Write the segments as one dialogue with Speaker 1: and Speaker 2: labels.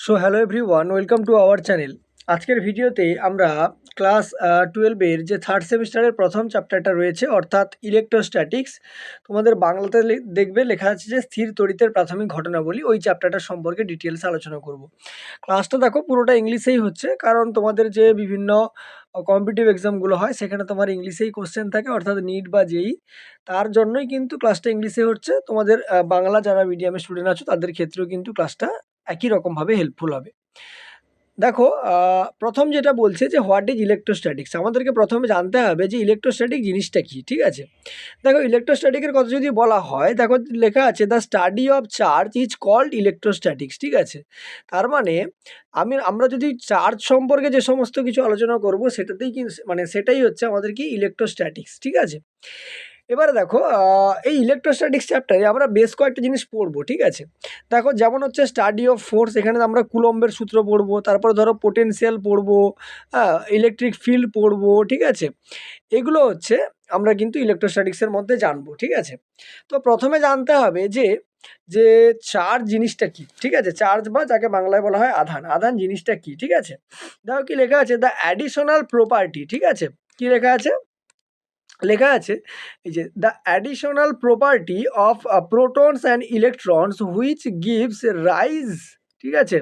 Speaker 1: So hello everyone, welcome to our channel. আজকের ভিডিওতে আমরা ক্লাস 12-এর যে থার্ড সেমিস্টারের প্রথম চ্যাপ্টারটা রয়েছে অর্থাৎ ইলেকট্রোস্ট্যাটিক্স, তোমাদের বাংলাতে দেখবে লেখা আছে যে স্থির তড়িতের প্রাথমিক ঘটনাবলী, ওই চ্যাপ্টারটা সম্পর্কে ডিটেলস আলোচনা করব। ক্লাসটা দেখো পুরোটা ইংলিশেই হচ্ছে, কারণ তোমাদের যে বিভিন্ন কম্পিটিটিভ এক্সামগুলো হয় সেখানে তোমার ইংলিশেই কোশ্চেন থাকে, অর্থাৎ নিট বা জেই, তার জন্যই কিন্তু ক্লাসটা ইংলিশে হচ্ছে। তোমাদের বাংলা যারা মিডিয়ামের স্টুডেন্ট আছো তাদের ক্ষেত্রেও কিন্তু ক্লাসটা একই রকমভাবে হেল্পফুল হবে। দেখো, প্রথম যেটা বলছে যে হোয়াট ইজ ইলেকট্রোস্ট্যাটিক্স, আমাদেরকে প্রথমে জানতে হবে যে ইলেকট্রোস্ট্যাটিক জিনিসটা কী। ঠিক আছে, দেখো ইলেকট্রোস্ট্যাটিকের কথা যদি বলা হয়, দেখো লেখা আছে the study of charge is called electrostatics. ঠিক আছে, তার মানে আমরা যদি চার্জ সম্পর্কে যে সমস্ত কিছু আলোচনা করব সেটাতেই কি মানে সেটাই হচ্ছে আমাদের কি ইলেকট্রোস্ট্যাটিক্স। ঠিক আছে, এবারে দেখো এই ইলেকট্রোস্ট্যাটিক্স চ্যাপ্টারে আমরা বেশ কয়েকটা জিনিস পড়বো। ঠিক আছে, দেখো যেমন হচ্ছে স্টাডি অফ ফোর্স, এখানে আমরা কুলম্বের সূত্র পড়বো, তারপর ধরো পোটেনশিয়াল পড়বো, ইলেকট্রিক ফিল্ড পড়বো। ঠিক আছে, এগুলো হচ্ছে আমরা কিন্তু ইলেকট্রোস্ট্যাটিক্সের মধ্যে জানবো। ঠিক আছে, তো প্রথমে জানতে হবে যে যে চার্জ জিনিসটা কি। ঠিক আছে, চার্জ বা যাকে বাংলায় বলা হয় আধান, আধান জিনিসটা কি। ঠিক আছে, দেখো কি লেখা আছে দ্য অ্যাডিশনাল প্রপার্টি। ঠিক আছে, কি লেখা আছে, লেখা আছে এই যে the additional property of protons and electrons which gives rise, ঠিক আছে,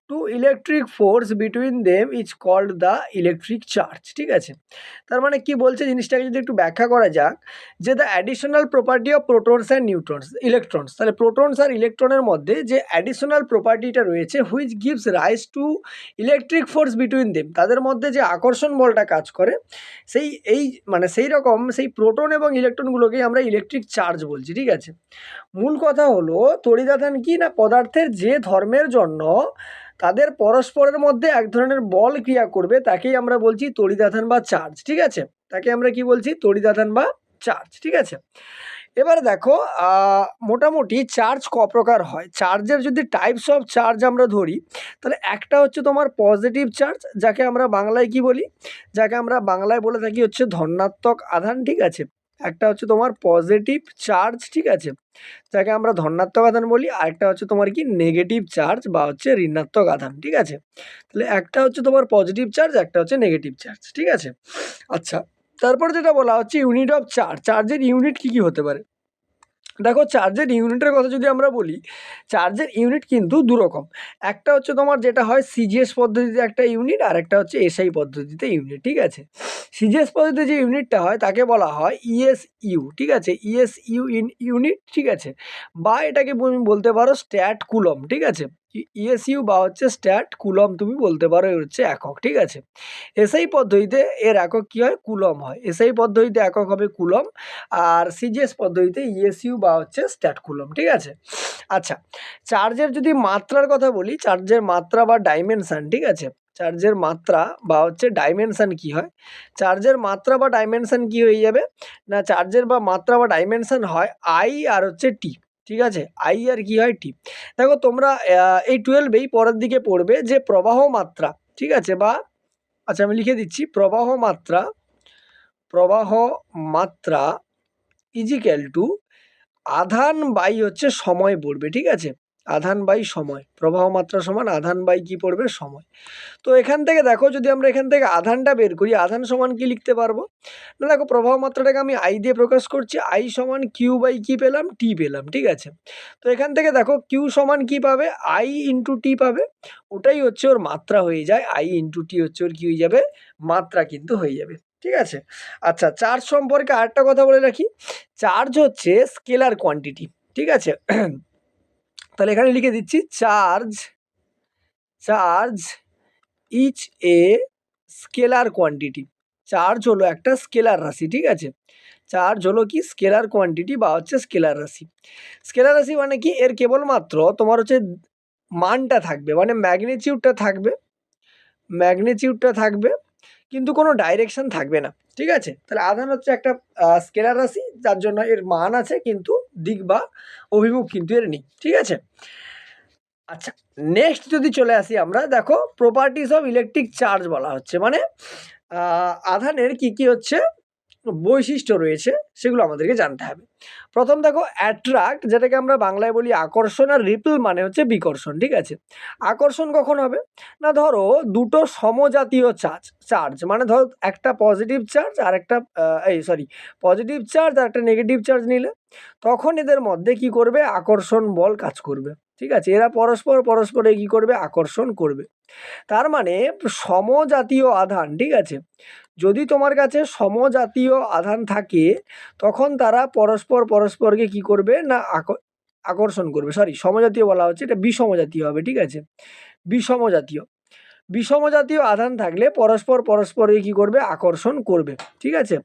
Speaker 1: to electric force between them is called the electric charge. ঠিক আছে, তার মানে কি বলছে জিনিসটাকে যদি একটু ব্যাখ্যা করা যাক, যে the additional property of protons and neutrons electrons, তাহলে প্রোটনস আর ইলেকট্রনের মধ্যে যে অ্যাডিশনাল প্রপার্টিটা রয়েছে which gives rise to electric force between them, তাদের মধ্যে যে আকর্ষণ বলটা কাজ করে, সেই এই মানে সেই রকম সেই প্রোটন এবং ইলেকট্রনগুলোকেই আমরা ইলেকট্রিক চার্জ বলছি। ঠিক আছে, মূল কথা হলো তড়িদাধান কি না, পদার্থের যে ধর্মের জন্য তাদের পরস্পরের মধ্যে এক ধরনের বল ক্রিয়া করবে তাকেই আমরা বলছি তড়িদাধান বা চার্জ। ঠিক আছে, তাকে আমরা কি বলছি, তড়িদাধান বা চার্জ। ঠিক আছে, এবারে দেখো মোটামুটি চার্জ ক প্রকার হয়। চার্জের যদি টাইপস অফ চার্জ আমরা ধরি, তাহলে একটা হচ্ছে তোমার পজিটিভ চার্জ, যাকে আমরা বাংলায় কি বলি, যাকে আমরা বাংলায় বলে থাকি হচ্ছে ধনাত্মক আধান। ঠিক আছে, একটা হচ্ছে তোমার পজিটিভ চার্জ, ঠিক আছে, যাকে আমরা ধনাত্মক আধান বলি, আরেকটা হচ্ছে তোমার কি নেগেটিভ চার্জ বা হচ্ছে ঋণাত্মক আধান। ঠিক আছে, তাহলে একটা হচ্ছে তোমার পজিটিভ চার্জ, একটা হচ্ছে নেগেটিভ চার্জ। ঠিক আছে, আচ্ছা, তারপর যেটা বলা হচ্ছে ইউনিট অফ চার্জ, চার্জের ইউনিট কি কি হতে পারে। দেখো চার্জের ইউনিটের কথা যদি আমরা বলি, চার্জের ইউনিট কিন্তু দুরকম, একটা হচ্ছে তোমার যেটা হয় সিজিএস পদ্ধতিতে একটা ইউনিট, আর একটা হচ্ছে এসআই পদ্ধতিতে ইউনিট। ঠিক আছে, সিজিএস পদ্ধতিতে যে ইউনিটটা হয় তাকে বলা হয় ইএসইউ। ঠিক আছে, ইএসইউ ইউনিট। ঠিক আছে, বা এটাকে তুমি বলতে পারো স্ট্যাট কুলম। ঠিক আছে, ইএসইউ বা হচ্ছে স্ট্যাট কুলম তুমি বলতে পারো, এর হচ্ছে একক। ঠিক আছে, এসআই পদ্ধতিতে এর একক কি হয়, কুলম হয়। এসআই পদ্ধতিতে একক হবে কুলম, আর সিজিএস পদ্ধতিতে ইএসইউ বা হচ্ছে স্ট্যাট কুলম। ঠিক আছে, আচ্ছা, চার্জের যদি মাত্রার কথা বলি, চার্জের মাত্রা বা ডাইমেনশন। ঠিক আছে, চার্জের মাত্রা বা হচ্ছে ডাইমেনশন কি হয়, চার্জের মাত্রা বা ডাইমেনশন কি হয়ে যাবে না, চার্জের বা মাত্রা বা ডাইমেনশন হয় আই আর হচ্ছে টি। ঠিক আছে, আই আর কি হয় টি। দেখো তোমরা এই 12-এই পরের দিকে পড়বে যে প্রবাহ মাত্রা। ঠিক আছে, বা আচ্ছা আমি লিখে দিচ্ছি, প্রবাহ মাত্রা, প্রবাহ মাত্রা ইজিক্যাল টু আধান বাই হচ্ছে সময় পড়বে। ঠিক আছে, আধান বাই সময়, প্রবাহ মাত্রা সমান আধান বাই কি পড়বে, সময়। তো এখান থেকে দেখো যদি আমরা এখান থেকে আধানটা বের করি, আধান সমান কি লিখতে পারবো না, দেখো প্রবাহ মাত্রাটাকে আমি আই দিয়ে প্রকাশ করছি, আই সমান কিউ বাই কি পেলাম, টি পেলাম। ঠিক আছে, তো এখান থেকে দেখো কিউ সমান কি পাবে, আই ইন্টু টি পাবে, ওটাই হচ্ছে ওর মাত্রা হয়ে যায়, আই ইন্টু টি হচ্ছে ওর কি হয়ে যাবে, মাত্রা কিন্তু হয়ে যাবে। ঠিক আছে, আচ্ছা, চার্জ সম্পর্কে আরেকটা কথা বলে রাখি, চার্জ হচ্ছে স্কেলার কোয়ান্টিটি। ঠিক আছে, তাহলে এখানে লিখে দিচ্ছি charge, charge is a scalar quantity, charge হলো একটা স্কেলার রাশি। ঠিক আছে, চার্জ হলো কি স্কেলার কোয়ান্টিটি বা হচ্ছে স্কেলার রাশি। স্কেলার রাশি মানে কি, এর কেবলমাত্র তোমার হচ্ছে মানটা থাকবে, মানে ম্যাগনিটিউডটা থাকবে, ম্যাগনিটিউডটা থাকবে, কিন্তু কোনো ডাইরেকশন থাকবে না। ঠিক আছে, তাহলে আধান হচ্ছে একটা স্কেলার রাশি, যার জন্য এর মান আছে কিন্তু দিক বা অভিমুখ কিন্তু এর নেই। ঠিক আছে, আচ্ছা, নেক্সট যদি চলে আসি আমরা, দেখো প্রপার্টিস অফ ইলেকট্রিক চার্জ বলা হচ্ছে, মানে আধানের কি কি হচ্ছে বৈশিষ্ট্য রয়েছে সেগুলো আমাদেরকে জানতে হবে। প্রথম দেখো অ্যাট্রাক্ট, যেটাকে আমরা বাংলায় বলি আকর্ষণ, আর রিপেল মানে হচ্ছে বিকর্ষণ, ঠিক আছে। আকর্ষণ কখন হবে না, ধরো দুটো সমজাতীয় চার্জ মানে ধরো একটা পজিটিভ চার্জ আর একটা পজিটিভ চার্জ আর একটা নেগেটিভ চার্জ নিলে তখন এদের মধ্যে কি করবে, আকর্ষণ বল কাজ করবে, ঠিক আছে। এরা পরস্পরে কি করবে, আকর্ষণ করবে। তার মানে সমজাতীয় আধান, ঠিক আছে, যদি তোমার কাছে সমজাতীয় আধান থাকে তখন তারা পরস্পরকে কি করবে না, আকর্ষণ করবে। সমজাতীয় বলা হচ্ছে, এটা বিষমজাতীয় হবে, ঠিক আছে। বিষমজাতীয় আধান থাকলে পরস্পরকে কি করবে, আকর্ষণ করবে, ঠিক আছে।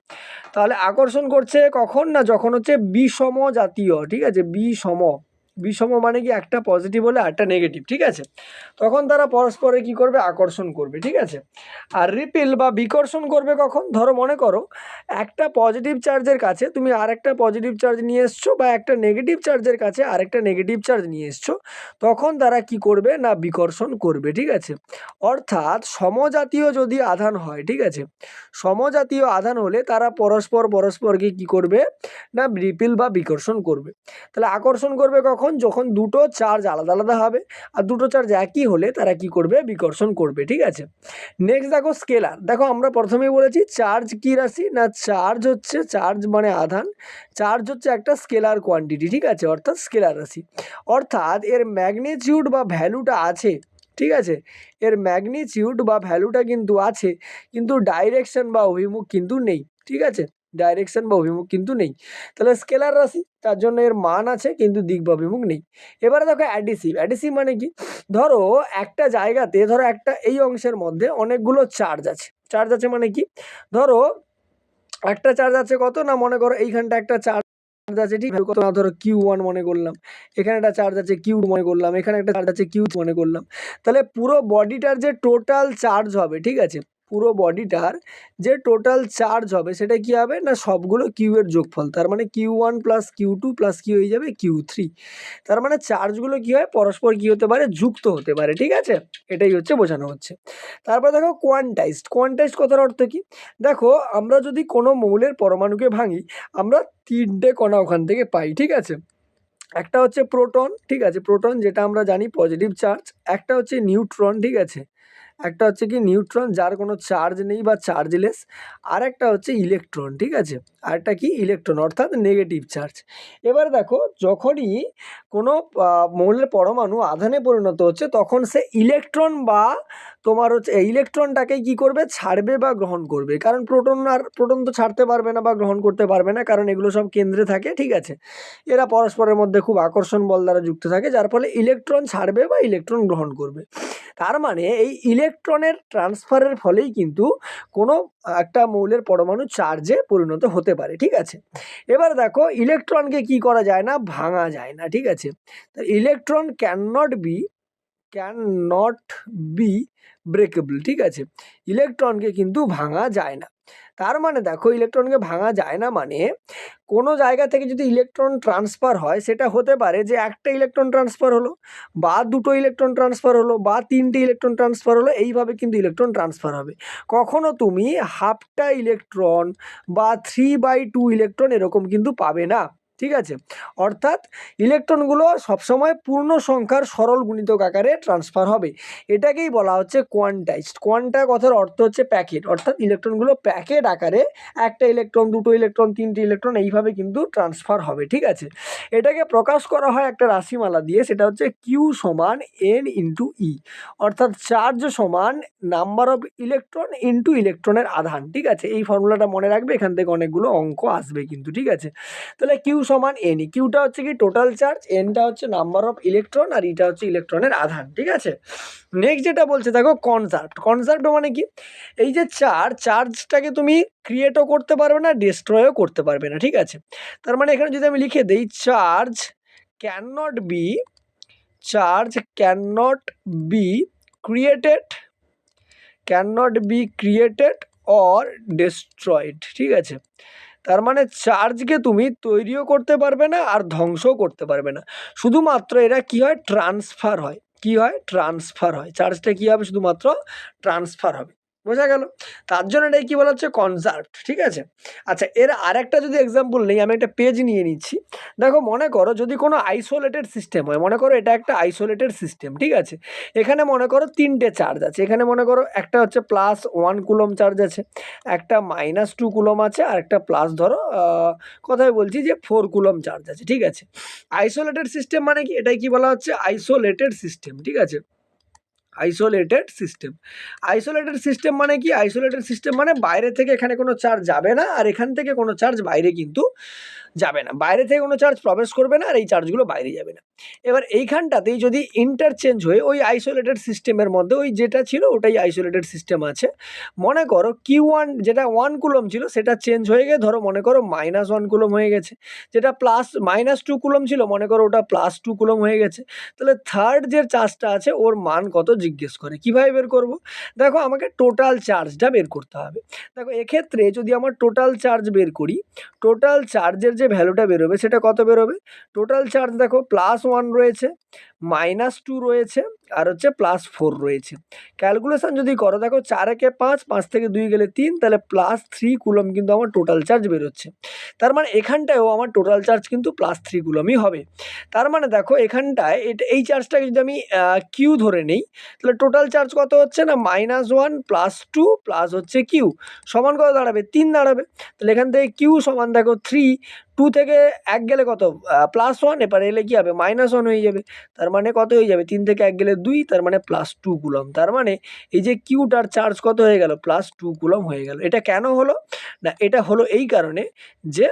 Speaker 1: তাহলে আকর্ষণ করছে কখন না, যখন হচ্ছে বিষম জাতীয়, ঠিক আছে। বিষম মানে কি, একটা পজিটিভ হলে একটা নেগেটিভ, ঠিক আছে, তখন তারা পরস্পরে কি করবে, আকর্ষণ করবে, ঠিক আছে। আর রিপেল বা বিকর্ষণ করবে কখন, ধরো মনে করো একটা পজিটিভ চার্জের কাছে তুমি আরেকটা পজিটিভ চার্জ নিয়ে এসছো, বা একটা নেগেটিভ চার্জের কাছে আরেকটা নেগেটিভ চার্জ নিয়ে এসছো, তখন তারা কি করবে না, বিকর্ষণ করবে, ঠিক আছে। অর্থাৎ সমজাতীয় যদি আধান হয়, ঠিক আছে, সমজাতীয় আধান হলে তারা পরস্পরকে কি করবে না, রিপেল বা বিকর্ষণ করবে। তাহলে আকর্ষণ করবে কখন, যখন দুটো চার্জ আলাদা আলাদা হবে, আর দুটো চার্জ একই হলে তারা কি করবে, বিকর্ষণ করবে, ঠিক আছে। নেক্সট দেখো স্কেলার। দেখো আমরা প্রথমেই বলেছি চার্জ কি রাশি না, চার্জ মানে আধান, চার্জ হচ্ছে একটা স্কেলার কোয়ান্টিটি, ঠিক আছে, অর্থাৎ স্কেলার রাশি। অর্থাৎ এর ম্যাগনিটিউড বা ভ্যালুটা আছে, ঠিক আছে, এর ম্যাগনিটিউড বা ভ্যালুটা কিন্তু আছে, কিন্তু ডাইরেকশন বা অভিমুখ কিন্তু নেই, ঠিক আছে, ডাইরেকশন বা অভিমুখ কিন্তু নেই। তাহলে স্কেলার রাশি, তার জন্য এর মান আছে কিন্তু দিক বা অভিমুখ নেই। এবারে দেখো অ্যাডিসিভ মানে কি, ধরো একটা জায়গাতে, ধরো একটা এই অংশের মধ্যে অনেকগুলো চার্জ আছে মানে কি, ধরো একটা চার্জ আছে কত না, মনে করো এইখানটা একটা চার্জ আছে, ঠিক আছে, কত না, ধরো Q1 মনে করলাম, এখানে একটা চার্জ আছে Q মনে করলাম, এখানে একটা চার্জ আছে Q মনে করলাম। তাহলে পুরো বডিটার যে টোটাল চার্জ হবে, ঠিক আছে, পুরো বডিটার যে টোটাল চার্জ হবে সেটা কি হবে না, সবগুলো কিউ এর যোগফল। তার মানে Q1 প্লাস Q2 প্লাস কি হয়ে যাবে, Q3। তার মানে চার্জগুলো কি হয়, পরস্পর কি হতে পারে, যুক্ত হতে পারে, ঠিক আছে, এটাই হচ্ছে বোঝানো হচ্ছে। তারপর দেখো কোয়ান্টাইজড কথার অর্থ কি, দেখো আমরা যদি কোনো মৌলের পরমাণুকে ভাঙি, আমরা তিনটে কণা ওখান থেকে পাই, ঠিক আছে। একটা হচ্ছে প্রোটন, ঠিক আছে, প্রোটন যেটা আমরা জানি পজিটিভ চার্জ। একটা হচ্ছে নিউট্রন, ঠিক আছে, একটা হচ্ছে কি নিউট্রন যার কোনো চার্জ নেই বা চার্জলেস। আর একটা হচ্ছে ইলেকট্রন, ঠিক আছে, আরেকটা কি ইলেকট্রন অর্থাৎ নেগেটিভ চার্জ। এবার দেখো যখনই কোনো মৌলের পরমাণু আধানে পরিণত হচ্ছে তখন সে ইলেকট্রন বা তোমার হচ্ছে ইলেকট্রনটাকে কি করবে, ছাড়বে বা গ্রহণ করবে। কারণ প্রোটন তো ছাড়তে পারবে না বা গ্রহণ করতে পারবে না, কারণ এগুলো সব কেন্দ্রে থাকে, ঠিক আছে। এরা পরস্পরের মধ্যে খুব আকর্ষণ বল দ্বারা যুক্ত থাকে, যার ফলে ইলেকট্রন ছাড়বে বা ইলেকট্রন গ্রহণ করবে। তার মানে এই ইলেকট্রনের ট্রান্সফারের ফলেই কিন্তু কোনো একটা মৌলের পরমাণু চার্জে পরিণত হতে পারে, ঠিক আছে। এবার দেখো ইলেকট্রনকে কি করা যায় না, ভাঙা যায় না, ঠিক আছে। Electron can not be breakable, ঠিক আছে, ইলেকট্রনকে কিন্তু ভাঙা যায় না। তার মানে দেখো ইলেকট্রনকে ভাঙা যায় না মানে কোনো জায়গা থেকে যদি ইলেকট্রন ট্রান্সফার হয় সেটা হতে পারে যে একটা ইলেকট্রন ট্রান্সফার হলো, বা দুটো ইলেকট্রন ট্রান্সফার হলো, বা তিনটে ইলেকট্রন ট্রান্সফার হলো, এইভাবে কিন্তু ইলেকট্রন ট্রান্সফার হবে। কখনো তুমি হাফটা ইলেকট্রন বা 3/2 ইলেকট্রন এরকম কিন্তু পাবে না, ঠিক আছে। অর্থাৎ ইলেকট্রনগুলো সবসময় পূর্ণ সংখ্যার সরল গুণিতক আকারে ট্রান্সফার হবে। এটাকেই বলা হচ্ছে কোয়ান্টাইজড। কোয়ান্টা কথার অর্থ হচ্ছে প্যাকেট, অর্থাৎ ইলেকট্রনগুলো প্যাকেট আকারে একটা ইলেকট্রন, দুটো ইলেকট্রন, তিনটে ইলেকট্রন এইভাবে কিন্তু ট্রান্সফার হবে, ঠিক আছে। এটাকে প্রকাশ করা হয় একটা রাশিমালা দিয়ে, সেটা হচ্ছে Q সমান N ইন্টু ই, অর্থাৎ চার্জ সমান নাম্বার অফ ইলেকট্রন ইন্টু ইলেকট্রনের আধান, ঠিক আছে। এই ফর্মুলাটা মনে রাখবে, এখান থেকে অনেকগুলো অঙ্ক আসবে কিন্তু, ঠিক আছে। তাহলে Q সমান N, কিউটা হচ্ছে কি টোটাল চার্জ, এনটা হচ্ছে নাম্বার অফ ইলেকট্রন, আর ইটা হচ্ছে ইলেকট্রনের আধান, ঠিক আছে। নেক্সট যেটা বলছে দেখো কনজার্ভড মানে কি, এই যে চার্জটাকে তুমি ক্রিয়েটও করতে পারবে না, ডিস্ট্রয়ও করতে পারবে না, ঠিক আছে। তার মানে এখানে যদি আমি লিখে দেই can not B created or destroyed, ঠিক আছে। তার মানে চার্জকে তুমি তৈরিও করতে পারবে না আর ধ্বংসও করতে পারবে না, শুধুমাত্র এরা কি হয়, ট্রান্সফার হয়। চার্জটা কি হবে, শুধুমাত্র ট্রান্সফার হবে। বোঝা গেল? তার জন্য এটাই কি বলা হচ্ছে কনজার্ভড, ঠিক আছে? আচ্ছা, এর আরেকটা যদি এক্সাম্পল নেই, আমি একটা পেজ নিয়ে নিচ্ছি। দেখো, মনে করো যদি কোনো আইসোলেটেড সিস্টেম হয়, মনে করো এটা একটা আইসোলেটেড সিস্টেম, ঠিক আছে? এখানে মনে করো 3টে চার্জ আছে। এখানে মনে করো একটা হচ্ছে +1 কুলম চার্জ আছে, একটা -2 কুলম আছে, আর একটা প্লাস ধরো কথায় বলছি যে 4 কুলম চার্জ আছে, ঠিক আছে? আইসোলেটেড সিস্টেম মানে কি? এটাই কি বলা হচ্ছে আইসোলেটেড সিস্টেম, ঠিক আছে? Isolated system. আইসোলেটেড সিস্টেম মানে কি? আইসোলেটেড সিস্টেম মানে বাইরে থেকে এখানে কোনো চার্জ যাবে না, আর এখান থেকে কোনো চার্জ বাইরে কিন্তু যাবে না। বাইরে থেকে কোনো চার্জ প্রবেশ করবে না, আর এই চার্জগুলো বাইরে যাবে না। এবার এইখানটাতেই যদি ইন্টারচেঞ্জ হয়ে ওই আইসোলেটেড সিস্টেমের মধ্যে ওই যেটা ছিল ওটাই আইসোলেটেড সিস্টেম আছে। মনে করো Q1 যেটা 1 কুলম ছিল সেটা চেঞ্জ হয়ে গিয়ে ধরো মনে করো -1 কুলম হয়ে গেছে। যেটা -2 কুলম ছিল মনে করো ওটা +2 কুলম হয়ে গেছে। তাহলে থার্ড যে চার্জটা আছে ওর মান কত জিজ্ঞেস করে। কিভাবে বের করব? দেখো, আমাকে টোটাল চার্জটা বের করতে হবে। দেখো, এক্ষেত্রে যদি আমার টোটাল চার্জ বের করি, টোটাল চার্জের যে ভ্যালুটা বেরোবে সেটা কত বেরোবে? টোটাল চার্জ দেখো +1 রয়েছে, -2 রয়েছে, আর হচ্ছে +4 রয়েছে। ক্যালকুলেশন যদি করো, দেখো 4 একে 5, 5 থেকে 2 গেলে 3, তাহলে +3 কুলম কিন্তু আমার টোটাল চার্জ বেরোচ্ছে। তার মানে এখানটায়ও আমার টোটাল চার্জ কিন্তু +3 কুলমই হবে। তার মানে দেখো এখানটায় এই চার্জটাকে যদি আমি কিউ ধরে নেই, তাহলে টোটাল চার্জ কত হচ্ছে না -1 +2 প্লাস হচ্ছে কিউ সমান কত দাঁড়াবে? 3 দাঁড়াবে। তাহলে এখান থেকে কিউ সমান দেখো 3, 2 থেকে 1 গেলে কত? +1, এবারে এলে কি হবে? -1 হয়ে যাবে। তার মানে কত হয়ে যাবে? 3 থেকে 1 গেলে 2, তার মানে +2 কুলম। তার মানে এই যে কিউটার চার্জ কত হয়ে গেল? +2 কুলম হয়ে গেল। এটা কেন হলো? না, এটা হলো এই কারণে যে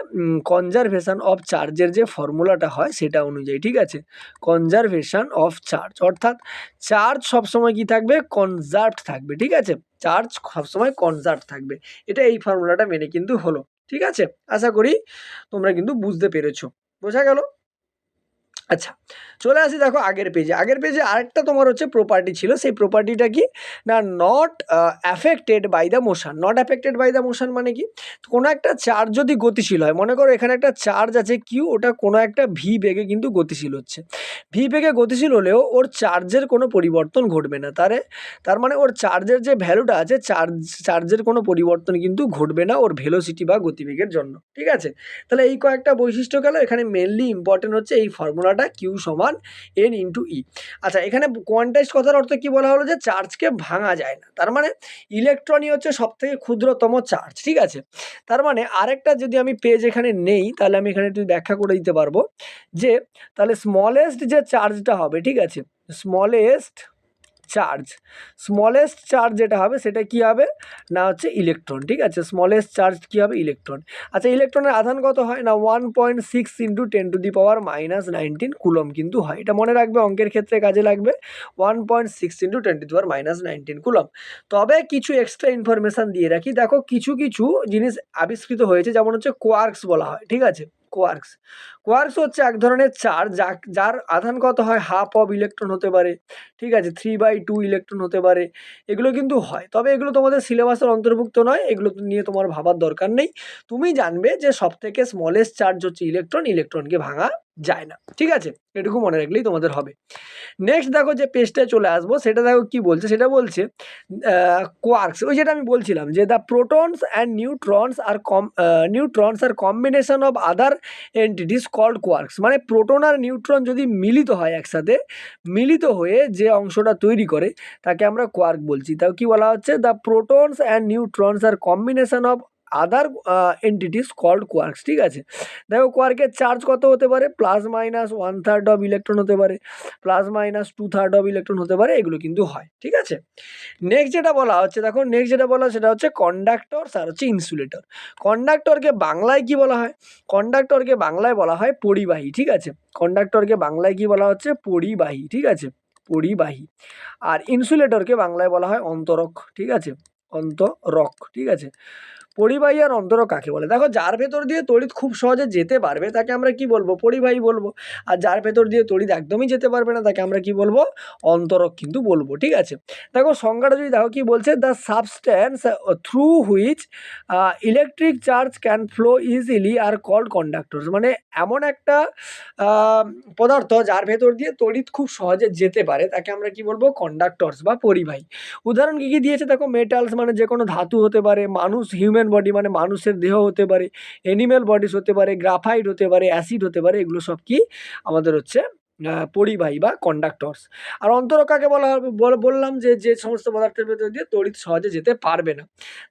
Speaker 1: কনজারভেশন অফ চার্জের যে ফর্মুলাটা হয় সেটা অনুযায়ী, ঠিক আছে? কনজারভেশন অফ চার্জ, অর্থাৎ চার্জ সবসময় কি থাকবে? কনজার্ভড থাকবে, ঠিক আছে? চার্জ সবসময় কনজার্ভড থাকবে। এটা এই ফর্মুলাটা মেনে কিন্তু হলো, ঠিক আছে? আশা করি তোমরা কিন্তু বুঝতে পেরেছো। বোঝা গেল? আচ্ছা, চলে আসি দেখো আগের পেজে। আগের পেজে আরেকটা তোমার হচ্ছে প্রপার্টি ছিল। সেই প্রপার্টিটা কি? না, not affected by the motion. Not affected by the motion মানে কি? কোনো একটা চার্জ যদি গতিশীল হয়, মনে করো এখানে একটা চার্জ আছে কিউ, ওটা কোনো একটা ভি বেগে কিন্তু গতিশীল হচ্ছে। ভি বেগে গতিশীল হলেও ওর চার্জের কোনো পরিবর্তন ঘটবে না। তার মানে ওর চার্জের যে ভ্যালুটা আছে, চার্জের কোনো পরিবর্তন কিন্তু ঘটবে না ওর ভেলোসিটি বা গতিবেগের জন্য, ঠিক আছে? তাহলে এই কয়েকটা বৈশিষ্ট্য গেল। এখানে মেনলি ইম্পর্টেন্ট হচ্ছে এই ফর্মুলাটা কিউ সমান এন ইন্টু ই। আচ্ছা, এখানে কোয়ান্টাইজড কথার অর্থ কি বলা হলো? যে চার্জকে ভাঙা যায় না। তার মানে ইলেকট্রনই হচ্ছে সব থেকে ক্ষুদ্রতম চার্জ, ঠিক আছে? তার মানে আরেকটা যদি আমি পেজ এখানে নেই, তাহলে আমি এখানে একটু ব্যাখ্যা করে দিতে পারবো যে তাহলে স্মলেস্ট যে চার্জটা হবে, ঠিক আছে? স্মলেস্ট চার্জ যেটা হবে সেটা কি হবে? না হচ্ছে ইলেকট্রন, ঠিক আছে? স্মলেস্ট চার্জ কি হবে? ইলেকট্রন। আচ্ছা, ইলেকট্রনের আধান কত হয়? না 1.6 × 10⁻⁻19 কুলম কিন্তু হয়। এটা মনে রাখবে, অঙ্কের ক্ষেত্রে কাজে লাগবে। 1.6 × 10⁻⁻19 কুলম। তবে কিছু এক্সট্রা ইনফরমেশান দিয়ে রাখি। দেখো, কিছু জিনিস আবিষ্কৃত হয়েছে, যেমন হচ্ছে কোয়ার্কস বলা হয়, ঠিক আছে? কোয়ার্কস হচ্ছে এক ধরনের চার্জ যার আধান কত হয়? হাফ অফ ইলেকট্রন হতে পারে, ঠিক আছে? 3/2 ইলেকট্রন হতে পারে। এগুলো কিন্তু হয়। তবে এগুলো তোমাদের সিলেবাসের অন্তর্ভুক্ত নয়, এগুলো নিয়ে তোমার ভাবার দরকার নেই। তুমি জানবে যে সবথেকে স্মলেস্ট চার্জ হচ্ছে ইলেকট্রন, ইলেকট্রনকে ভাঙা যায় না, ঠিক আছে? এটুকু মনে রাখলেই তোমাদের হবে। নেক্সট দেখো, যে পেজটায় চলে আসবো সেটা দেখো কি বলছে। সেটা বলছে কোয়ার্কস, ওই যেটা আমি বলছিলাম যে the protons and neutrons are combination of other entities called quarks. মানে প্রোটন আর নিউট্রন যদি মিলিত হয় একসাথে, মিলিত হয়ে যে অংশটা তৈরি করে তাকে আমরা কোয়ার্ক বলছি। তাও কি বলা হচ্ছে? The protons and neutrons are combination of other entities called quarks, ঠিক আছে? দেখো, কোয়ার্কের চার্জ কত হতে পারে? +-1/3 অফ ইলেকট্রন হতে পারে, +-2/3 অফ ইলেকট্রন হতে পারে। এগুলো কিন্তু হয়, ঠিক আছে? নেক্সট যেটা বলা হচ্ছে, দেখো নেক্সট যেটা বলা সেটা হচ্ছে কন্ডাক্টরস আর হচ্ছে ইনসুলেটর। কন্ডাক্টরকে বাংলায় কি বলা হয়? কন্ডাক্টরকে বাংলায় বলা হয় পরিবাহী, ঠিক আছে? কন্ডাক্টরকে বাংলায় কি বলা হচ্ছে? পরিবাহী, ঠিক আছে? পরিবাহী। আর ইনসুলেটরকে বাংলায় বলা হয় অন্তরক, ঠিক আছে? অন্তরক, ঠিক আছে? পরিবাহী আর অন্তরক কাকে বলে? দেখো, যার ভেতর দিয়ে তড়িৎ খুব সহজে যেতে পারবে তাকে আমরা কি বলবো? পরিবাহী বলবো। আর যার ভেতর দিয়ে তড়িৎ একদমই যেতে পারবে না তাকে আমরা কি বলবো? অন্তরক কিন্তু বলবো, ঠিক আছে? দেখো সংজ্ঞাটা যদি দেখো কি বলছে, the substance through which electric charge can flow easily are called conductors. মানে এমন একটা পদার্থ যার ভেতর দিয়ে তড়িৎ খুব সহজে যেতে পারে তাকে আমরা কি বলবো? কন্ডাক্টরস বা পরিবাহী। উদাহরণ কি কি দিয়েছে দেখো, মেটালস মানে যে কোনো ধাতু হতে পারে, মানুষ হিউম্যান বডি মানে মানুষের দেহ হতে পারে, অ্যানিম্যাল বডিস হতে পারে, গ্রাফাইট হতে পারে, অ্যাসিড হতে পারে, এগুলো সব কি আমাদের হচ্ছে পরিবাহী বা কন্ডাক্টরস। আর অন্তরক কাকে বলা হবে? বললাম যে যে সমস্ত পদার্থের ভেতর দিয়ে তড়িৎ সহজে যেতে পারবে না।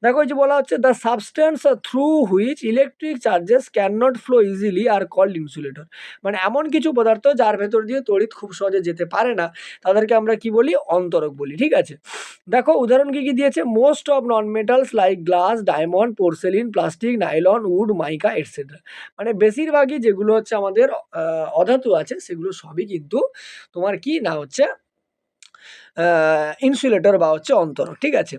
Speaker 1: দেখো এই যে বলা হচ্ছে, the substance through which electric charges can not flow easily are called insulator. মানে এমন কিছু পদার্থ যার ভেতর দিয়ে তড়িৎ খুব সহজে যেতে পারে না তাদেরকে আমরা কি বলি? অন্তরক বলি, ঠিক আছে? দেখো উদাহরণ কি কি দিয়েছে, most of non metals like glass, diamond, porcelain, plastic, nylon, wood, mica etcetera. মানে বেশিরভাগই যেগুলো হচ্ছে আমাদের অধাতু আছে সেগুলো সবই কিন্তু তোমার কি না হচ্ছে ইনসুলেটর বা হচ্ছে অন্তরক, ঠিক আছে?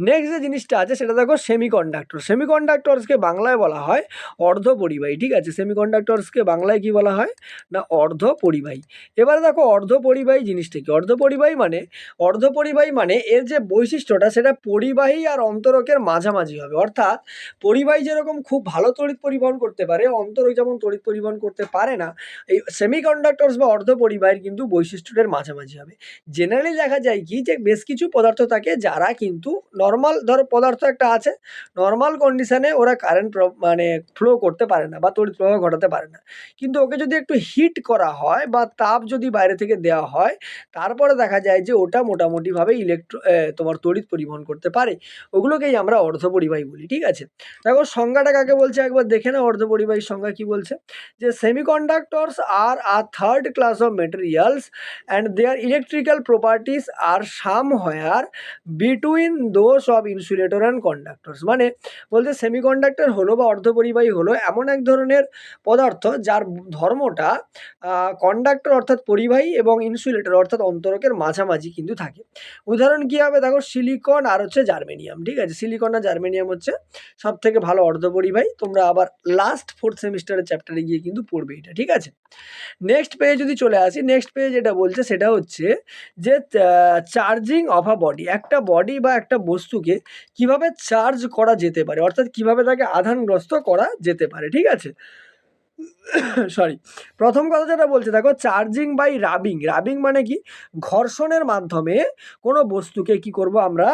Speaker 1: নেক্সট যে জিনিসটা আছে সেটা দেখো সেমিকন্ডাক্টর। সেমিকন্ডাক্টরসকে বাংলায় বলা হয় অর্ধ পরিবাহী, ঠিক আছে? সেমিকন্ডাক্টরসকে বাংলায় কি বলা হয় না? অর্ধ পরিবাহী। এবারে দেখো অর্ধ পরিবাহী জিনিসটা কি? অর্ধ পরিবাহী মানে এর যে বৈশিষ্ট্যটা সেটা পরিবাহী আর অন্তরকের মাঝামাঝি হবে। অর্থাৎ পরিবাহী যেরকম খুব ভালো তড়িৎ পরিবহন করতে পারে, অন্তরক যেমন তড়িৎ পরিবহন করতে পারে না, এই সেমিকন্ডাক্টরস বা অর্ধ পরিবাহীর কিন্তু বৈশিষ্ট্যটার মাঝামাঝি হবে। জেনারেলি দেখা যায় কি যে বেশ কিছু পদার্থ থাকে যারা কিন্তু নর্মাল, ধরো পদার্থ একটা আছে, নর্মাল কন্ডিশনে ওরা কারেন্ট মানে ফ্লো করতে পারে না বা তড়িৎ প্রবাহ ঘটাতে পারে না, কিন্তু ওকে যদি একটু হিট করা হয় বা তাপ যদি বাইরে থেকে দেওয়া হয় তারপরে দেখা যায় যে ওটা মোটামুটিভাবে তোমার তড়িৎ পরিবহন করতে পারে। ওগুলোকেই আমরা অর্ধপরিবাহী বলি, ঠিক আছে? দেখো সংজ্ঞাটা কাকে বলছে একবার দেখে না, অর্ধপরিবাহীর সংজ্ঞা কি বলছে, যে semiconductors are third class of materials and their electrical properties are somewhere between those of insulator and conductors। মানে বলতে সেমিকন্ডাক্টর হলো বা অর্ধপরিবাহী হলো এমন এক ধরনের পদার্থ যার ধর্মটা কন্ডাক্টর অর্থাৎ পরিবাহী এবং ইনসুলেটর অর্থাৎ অন্তরকের মাঝামাঝি কিন্তু থাকে। উদাহরণ কি হবে দেখো, সিলিকন আর হচ্ছে জার্মেনিয়াম, ঠিক আছে? সিলিকন আর জার্মেনিয়াম হচ্ছে সব থেকে ভালো অর্ধপরিবাহী। তোমরা আবার লাস্ট 4th সেমিস্টারের চ্যাপ্টারে গিয়ে কিন্তু পড়বে এটা, ঠিক আছে? নেক্সট পেজে যদি চলে আসি, নেক্সট পেজ যেটা বলছে সেটা হচ্ছে যে চার্জিং অফ আ বডি। একটা বডি বা একটা বস্তুকে কিভাবে চার্জ করা যেতে পারে, অর্থাৎ কিভাবে তাকে আধানগ্রস্ত করা যেতে পারে, ঠিক আছে? সরি, প্রথম কথা যেটা বলছে দেখো, চার্জিং বাই রাবিং। রাবিং মানে কি? ঘর্ষণের মাধ্যমে কোনো বস্তুকে কি করব আমরা?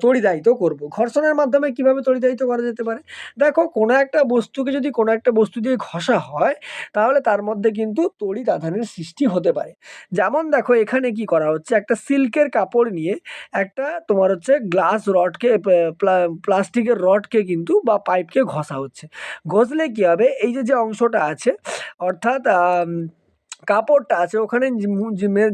Speaker 1: তড়িদাহিত করব। ঘর্ষণের মাধ্যমে কিভাবে তড়িদাহিত করা যেতে পারে? দেখো কোনো একটা বস্তুকে যদি কোনো একটা বস্তু দিয়ে ঘষা হয় তাহলে তার মধ্যে কিন্তু তড়িৎ আধানের সৃষ্টি হতে পারে। যেমন দেখো এখানে কি করা হচ্ছে, একটা সিল্কের কাপড় নিয়ে একটা তোমার হচ্ছে গ্লাস রডকে প্লাস্টিকের রডকে কিন্তু বা পাইপকে ঘষা হচ্ছে। ঘষলে কি হবে, এই যে যে অংশটা আছে অর্থাৎ কাপড়টা আছে ওখানে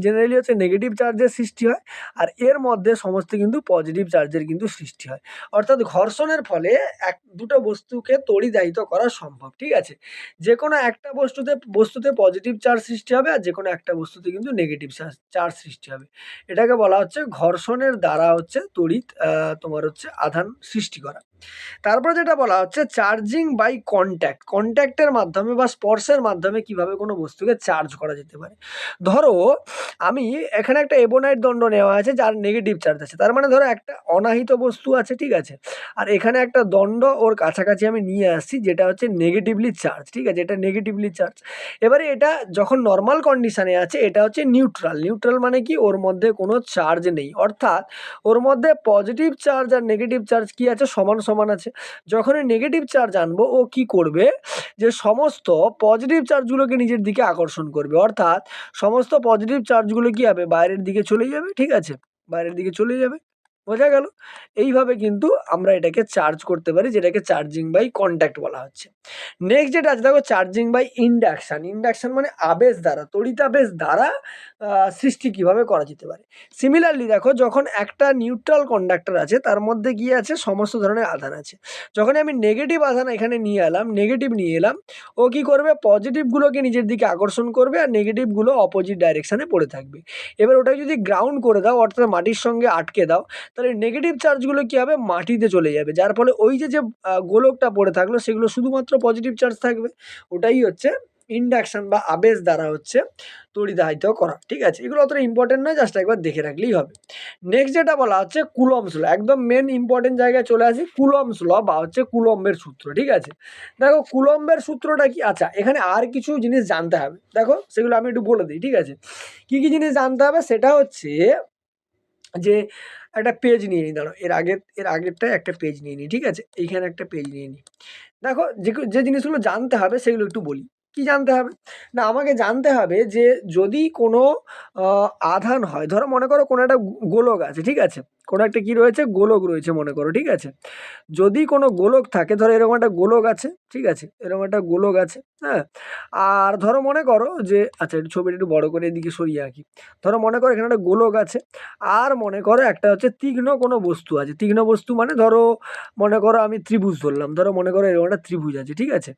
Speaker 1: জেনারেলি হচ্ছে নেগেটিভ চার্জের সৃষ্টি হয়, আর এর মধ্যে সমস্ত কিন্তু পজিটিভ চার্জের কিন্তু সৃষ্টি হয়। অর্থাৎ ঘর্ষণের ফলে দুটো বস্তুকে তড়িদাহিত করা সম্ভব, ঠিক আছে? যে কোনো একটা বস্তুতে পজিটিভ চার্জ সৃষ্টি হবে আর যে কোনো একটা বস্তুতে কিন্তু নেগেটিভ চার্জ সৃষ্টি হবে। এটাকে বলা হচ্ছে ঘর্ষণের দ্বারা হচ্ছে তড়িৎ তোমার হচ্ছে আধান সৃষ্টি করা। তারপরে যেটা বলা হচ্ছে চার্জিং বাই কন্ট্যাক্ট। কন্ট্যাক্টের মাধ্যমে বা স্পর্শের মাধ্যমে কিভাবে কোনো বস্তুকে চার্জ করা যেতে পারে। ধরো আমি এখানে একটা এবনাইট দণ্ড নেওয়া আছে যার নেগেটিভ চার্জ আছে, তার মানে ধরো একটা অনাহিত বস্তু আছে, ঠিক আছে? আর এখানে একটা দণ্ড ওর কাছাকাছি আমি নিয়ে আসছি যেটা হচ্ছে নেগেটিভলি চার্জ, ঠিক আছে? এটা নেগেটিভলি চার্জ। এবারে এটা যখন নর্মাল কন্ডিশনে আছে এটা হচ্ছে নিউট্রাল। নিউট্রাল মানে কি? ওর মধ্যে কোনো চার্জ নেই, অর্থাৎ ওর মধ্যে পজিটিভ চার্জ আর নেগেটিভ চার্জ কি আছে? সমান সমান আছে। যখনই নেগেটিভ চার্জ আনবো ও কি করবে, যে সমস্ত পজিটিভ চার্জগুলোকে নিজের দিকে আকর্ষণ করবে, অর্থাৎ সমস্ত পজিটিভ চার্জগুলো কি হবে? বাইরের দিকে চলে যাবে, ঠিক আছে? বাইরের দিকে চলে যাবে, বোঝা গেল? এইভাবে কিন্তু আমরা এটাকে চার্জ করতে পারি, যেটাকে চার্জিং বাই কন্ট্যাক্ট বলা হচ্ছে। নেক্সট যেটা আছে দেখো চার্জিং বাই ইন্ডাকশন। ইন্ডাকশন মানে আবেশ দ্বারা, তড়িতাবেশ দ্বারা সৃষ্টি কিভাবে করা যেতে পারে। সিমিলারলি দেখো যখন একটা নিউট্রাল কন্ডাক্টর আছে তার মধ্যে গিয়ে আছে সমস্ত ধরনের আধান আছে, যখন আমি নেগেটিভ আধান এখানে নিয়ে এলাম, ও কি করবে? পজিটিভগুলোকে নিজের দিকে আকর্ষণ করবে আর নেগেটিভগুলো অপোজিট ডাইরেকশানে পড়ে থাকবে। এবার ওটাকে যদি গ্রাউন্ড করে দাও অর্থাৎ মাটির সঙ্গে আটকে দাও তাহলে নেগেটিভ চার্জগুলো কী হবে, মাটিতে চলে যাবে, যার ফলে ওই যে গোলকটা পড়ে থাকলো সেগুলো শুধুমাত্র পজিটিভ চার্জ থাকবে। ওটাই হচ্ছে ইন্ডাকশন বা আবেশ দ্বারা হচ্ছে তড়িদাহিত করা। ঠিক আছে, এগুলো অতটা ইম্পর্টেন্ট নয়, জাস্ট একবার দেখে রাখলেই হবে। নেক্সট যেটা বলা হচ্ছে কুলম্বস ল, একদম মেন ইম্পর্টেন্ট জায়গায় চলে আসি, কুলম্বস ল বা হচ্ছে কুলম্বের সূত্র। ঠিক আছে, দেখো কুলম্বের সূত্রটা কি, আচ্ছা এখানে আর কিছু জিনিস জানতে হবে, দেখো সেগুলো আমি একটু বলে দিই। ঠিক আছে, কি কি জিনিস জানতে হবে, সেটা হচ্ছে যে একটা পেজ নিয়ে নিই, দাঁড়ো এর আগেরটায় একটা পেজ নিয়ে নিই। ঠিক আছে, এইখানে একটা পেজ নিয়ে নিই। দেখো যে জিনিসগুলো জানতে হবে সেগুলো একটু বলি। কি জানতে হবে না, আমাকে জানতে হবে যে যদি কোনো আধান হয়, ধরো মনে করো কোনো একটা গোলক আছে। ঠিক আছে, কোনো একটা কি রয়েছে, গোলক রয়েছে মনে করো। ঠিক আছে, যদি কোনো গোলক থাকে, ধরো এরকম একটা গোলক আছে। ঠিক আছে, এরকম একটা গোলক আছে, হ্যাঁ। আর ধরো মনে করো যে, আচ্ছা একটু ছবিটা একটু বড় করে এদিকে সরিয়ে আঁকি। ধরো মনে করো এখানে একটা গোলক আছে, আর মনে করো একটা হচ্ছে তীক্ষ্ণ কোনো বস্তু আছে। তীক্ষ্ণ বস্তু মানে ধরো মনে করো আমি ত্রিভুজ ধরলাম, ধরো মনে করো এরকম একটা ত্রিভুজ আছে। ঠিক আছে,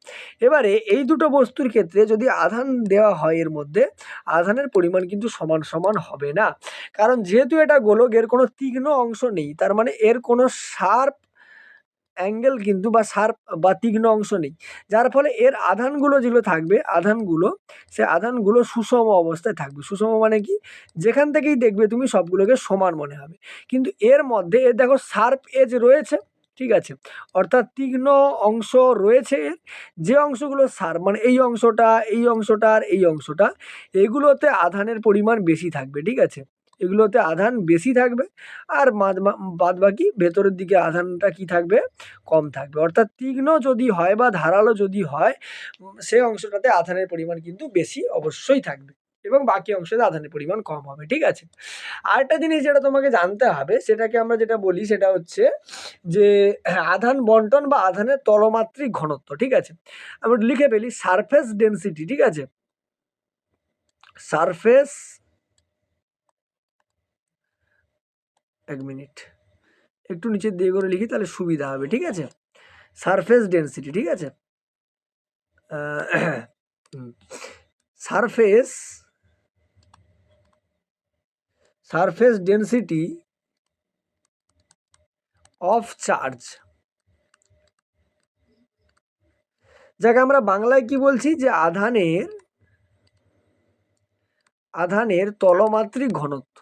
Speaker 1: এবারে এই দুটো বস্তুর ক্ষেত্রে যদি আধান দেওয়া হয়, এর মধ্যে আধানের পরিমাণ কিন্তু সমান সমান হবে না, কারণ যেহেতু এটা গোলক, এর কোনো তীক্ষ্ণ অংশ নেই, তার মানে এর কোনো শার্প অ্যাঙ্গেল কিন্তু বা শার্প বা তীক্ষ্ণ অংশ নেই, যার ফলে এর আধানগুলো যেগুলো থাকবে, সে আধানগুলো সুষম অবস্থায় থাকবে। সুষম মানে কি, যেখান থেকেই দেখবে তুমি সবগুলোকে সমান মনে হবে, কিন্তু এর মধ্যে এর দেখো শার্প এজ রয়েছে। ঠিক আছে, অর্থাৎ তীক্ষ্ণ অংশ রয়েছে এর, যে অংশগুলো শার্প মানে এই অংশটা, এই অংশটা আর এই অংশটা, এগুলোতে আধানের পরিমাণ বেশি থাকবে। ঠিক আছে, এগুলোতে আধান বেশি থাকবে, আর বাদ বাকি ভেতরের দিকে আধানটা কি থাকবে, কম থাকবে। অর্থাৎ তীক্ষ্ণ যদি হয় বা ধারালো যদি হয়, সেই অংশটাতে আধানের পরিমাণ কিন্তু বেশি অবশ্যই থাকবে, এবং বাকি অংশতে আধানের পরিমাণ কম হবে। ঠিক আছে, আরেকটা জিনিস যেটা তোমাকে জানতে হবে, সেটাকে আমরা যেটা বলি সেটা হচ্ছে যে আধান বন্টন বা আধানের তলমাত্রিক ঘনত্ব। ঠিক আছে, আমরা লিখে ফেলি সারফেস ডেনসিটি। ঠিক আছে, সারফেস, এক মিনিট একটু নিচের দিকে করে লিখি তাহলে সুবিধা হবে। ঠিক আছে, সারফেস ডেনসিটি। ঠিক আছে, সারফেস ডেনসিটি অফ চার্জ, যাকে আমরা বাংলায় কি বলছি, যে আধানের তলমাত্রিক ঘনত্ব।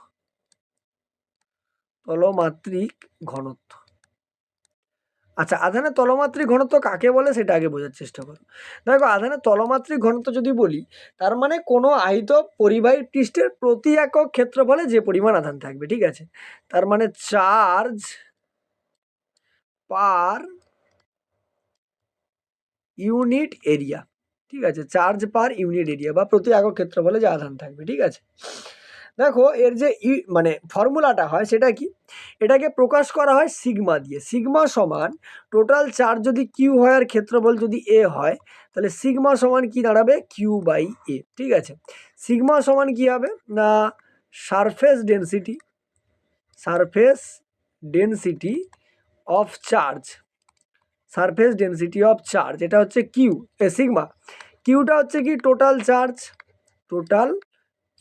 Speaker 1: আচ্ছা, আধানের তলমাত্রিক ঘনত্ব কাকে বলে সেটা আগে বোঝার চেষ্টা করো। দেখো, আধানের তলমাত্রিক ঘনত্ব যদি বলি, তার মানে কোনো আহিত পরিবাহী পৃষ্ঠের প্রতি একক ক্ষেত্রফলে যে পরিমাণ আধান থাকবে। ঠিক আছে, তার মানে চার্জ পার ইউনিট এরিয়া। ঠিক আছে, চার্জ পার ইউনিট এরিয়া বা প্রতি একক ক্ষেত্রফলে যে আধান থাকবে। ঠিক আছে, দেখো এর যে মানে ফর্মুলাটা হয় সেটা কি, এটাকে প্রকাশ করা হয় সিগমা দিয়ে। সিগমা সমান টোটাল চার্জ যদি কিউ হয় আর ক্ষেত্রফল যদি এ হয়, তাহলে সিগমা সমান কি দাঁড়াবে, কিউ বাই এ। ঠিক আছে, সিগমা সমান কি হবে না, surface density of charge, surface density of charge, এটা হচ্ছে কিউ সিগমা। কিউটা হচ্ছে কি, টোটাল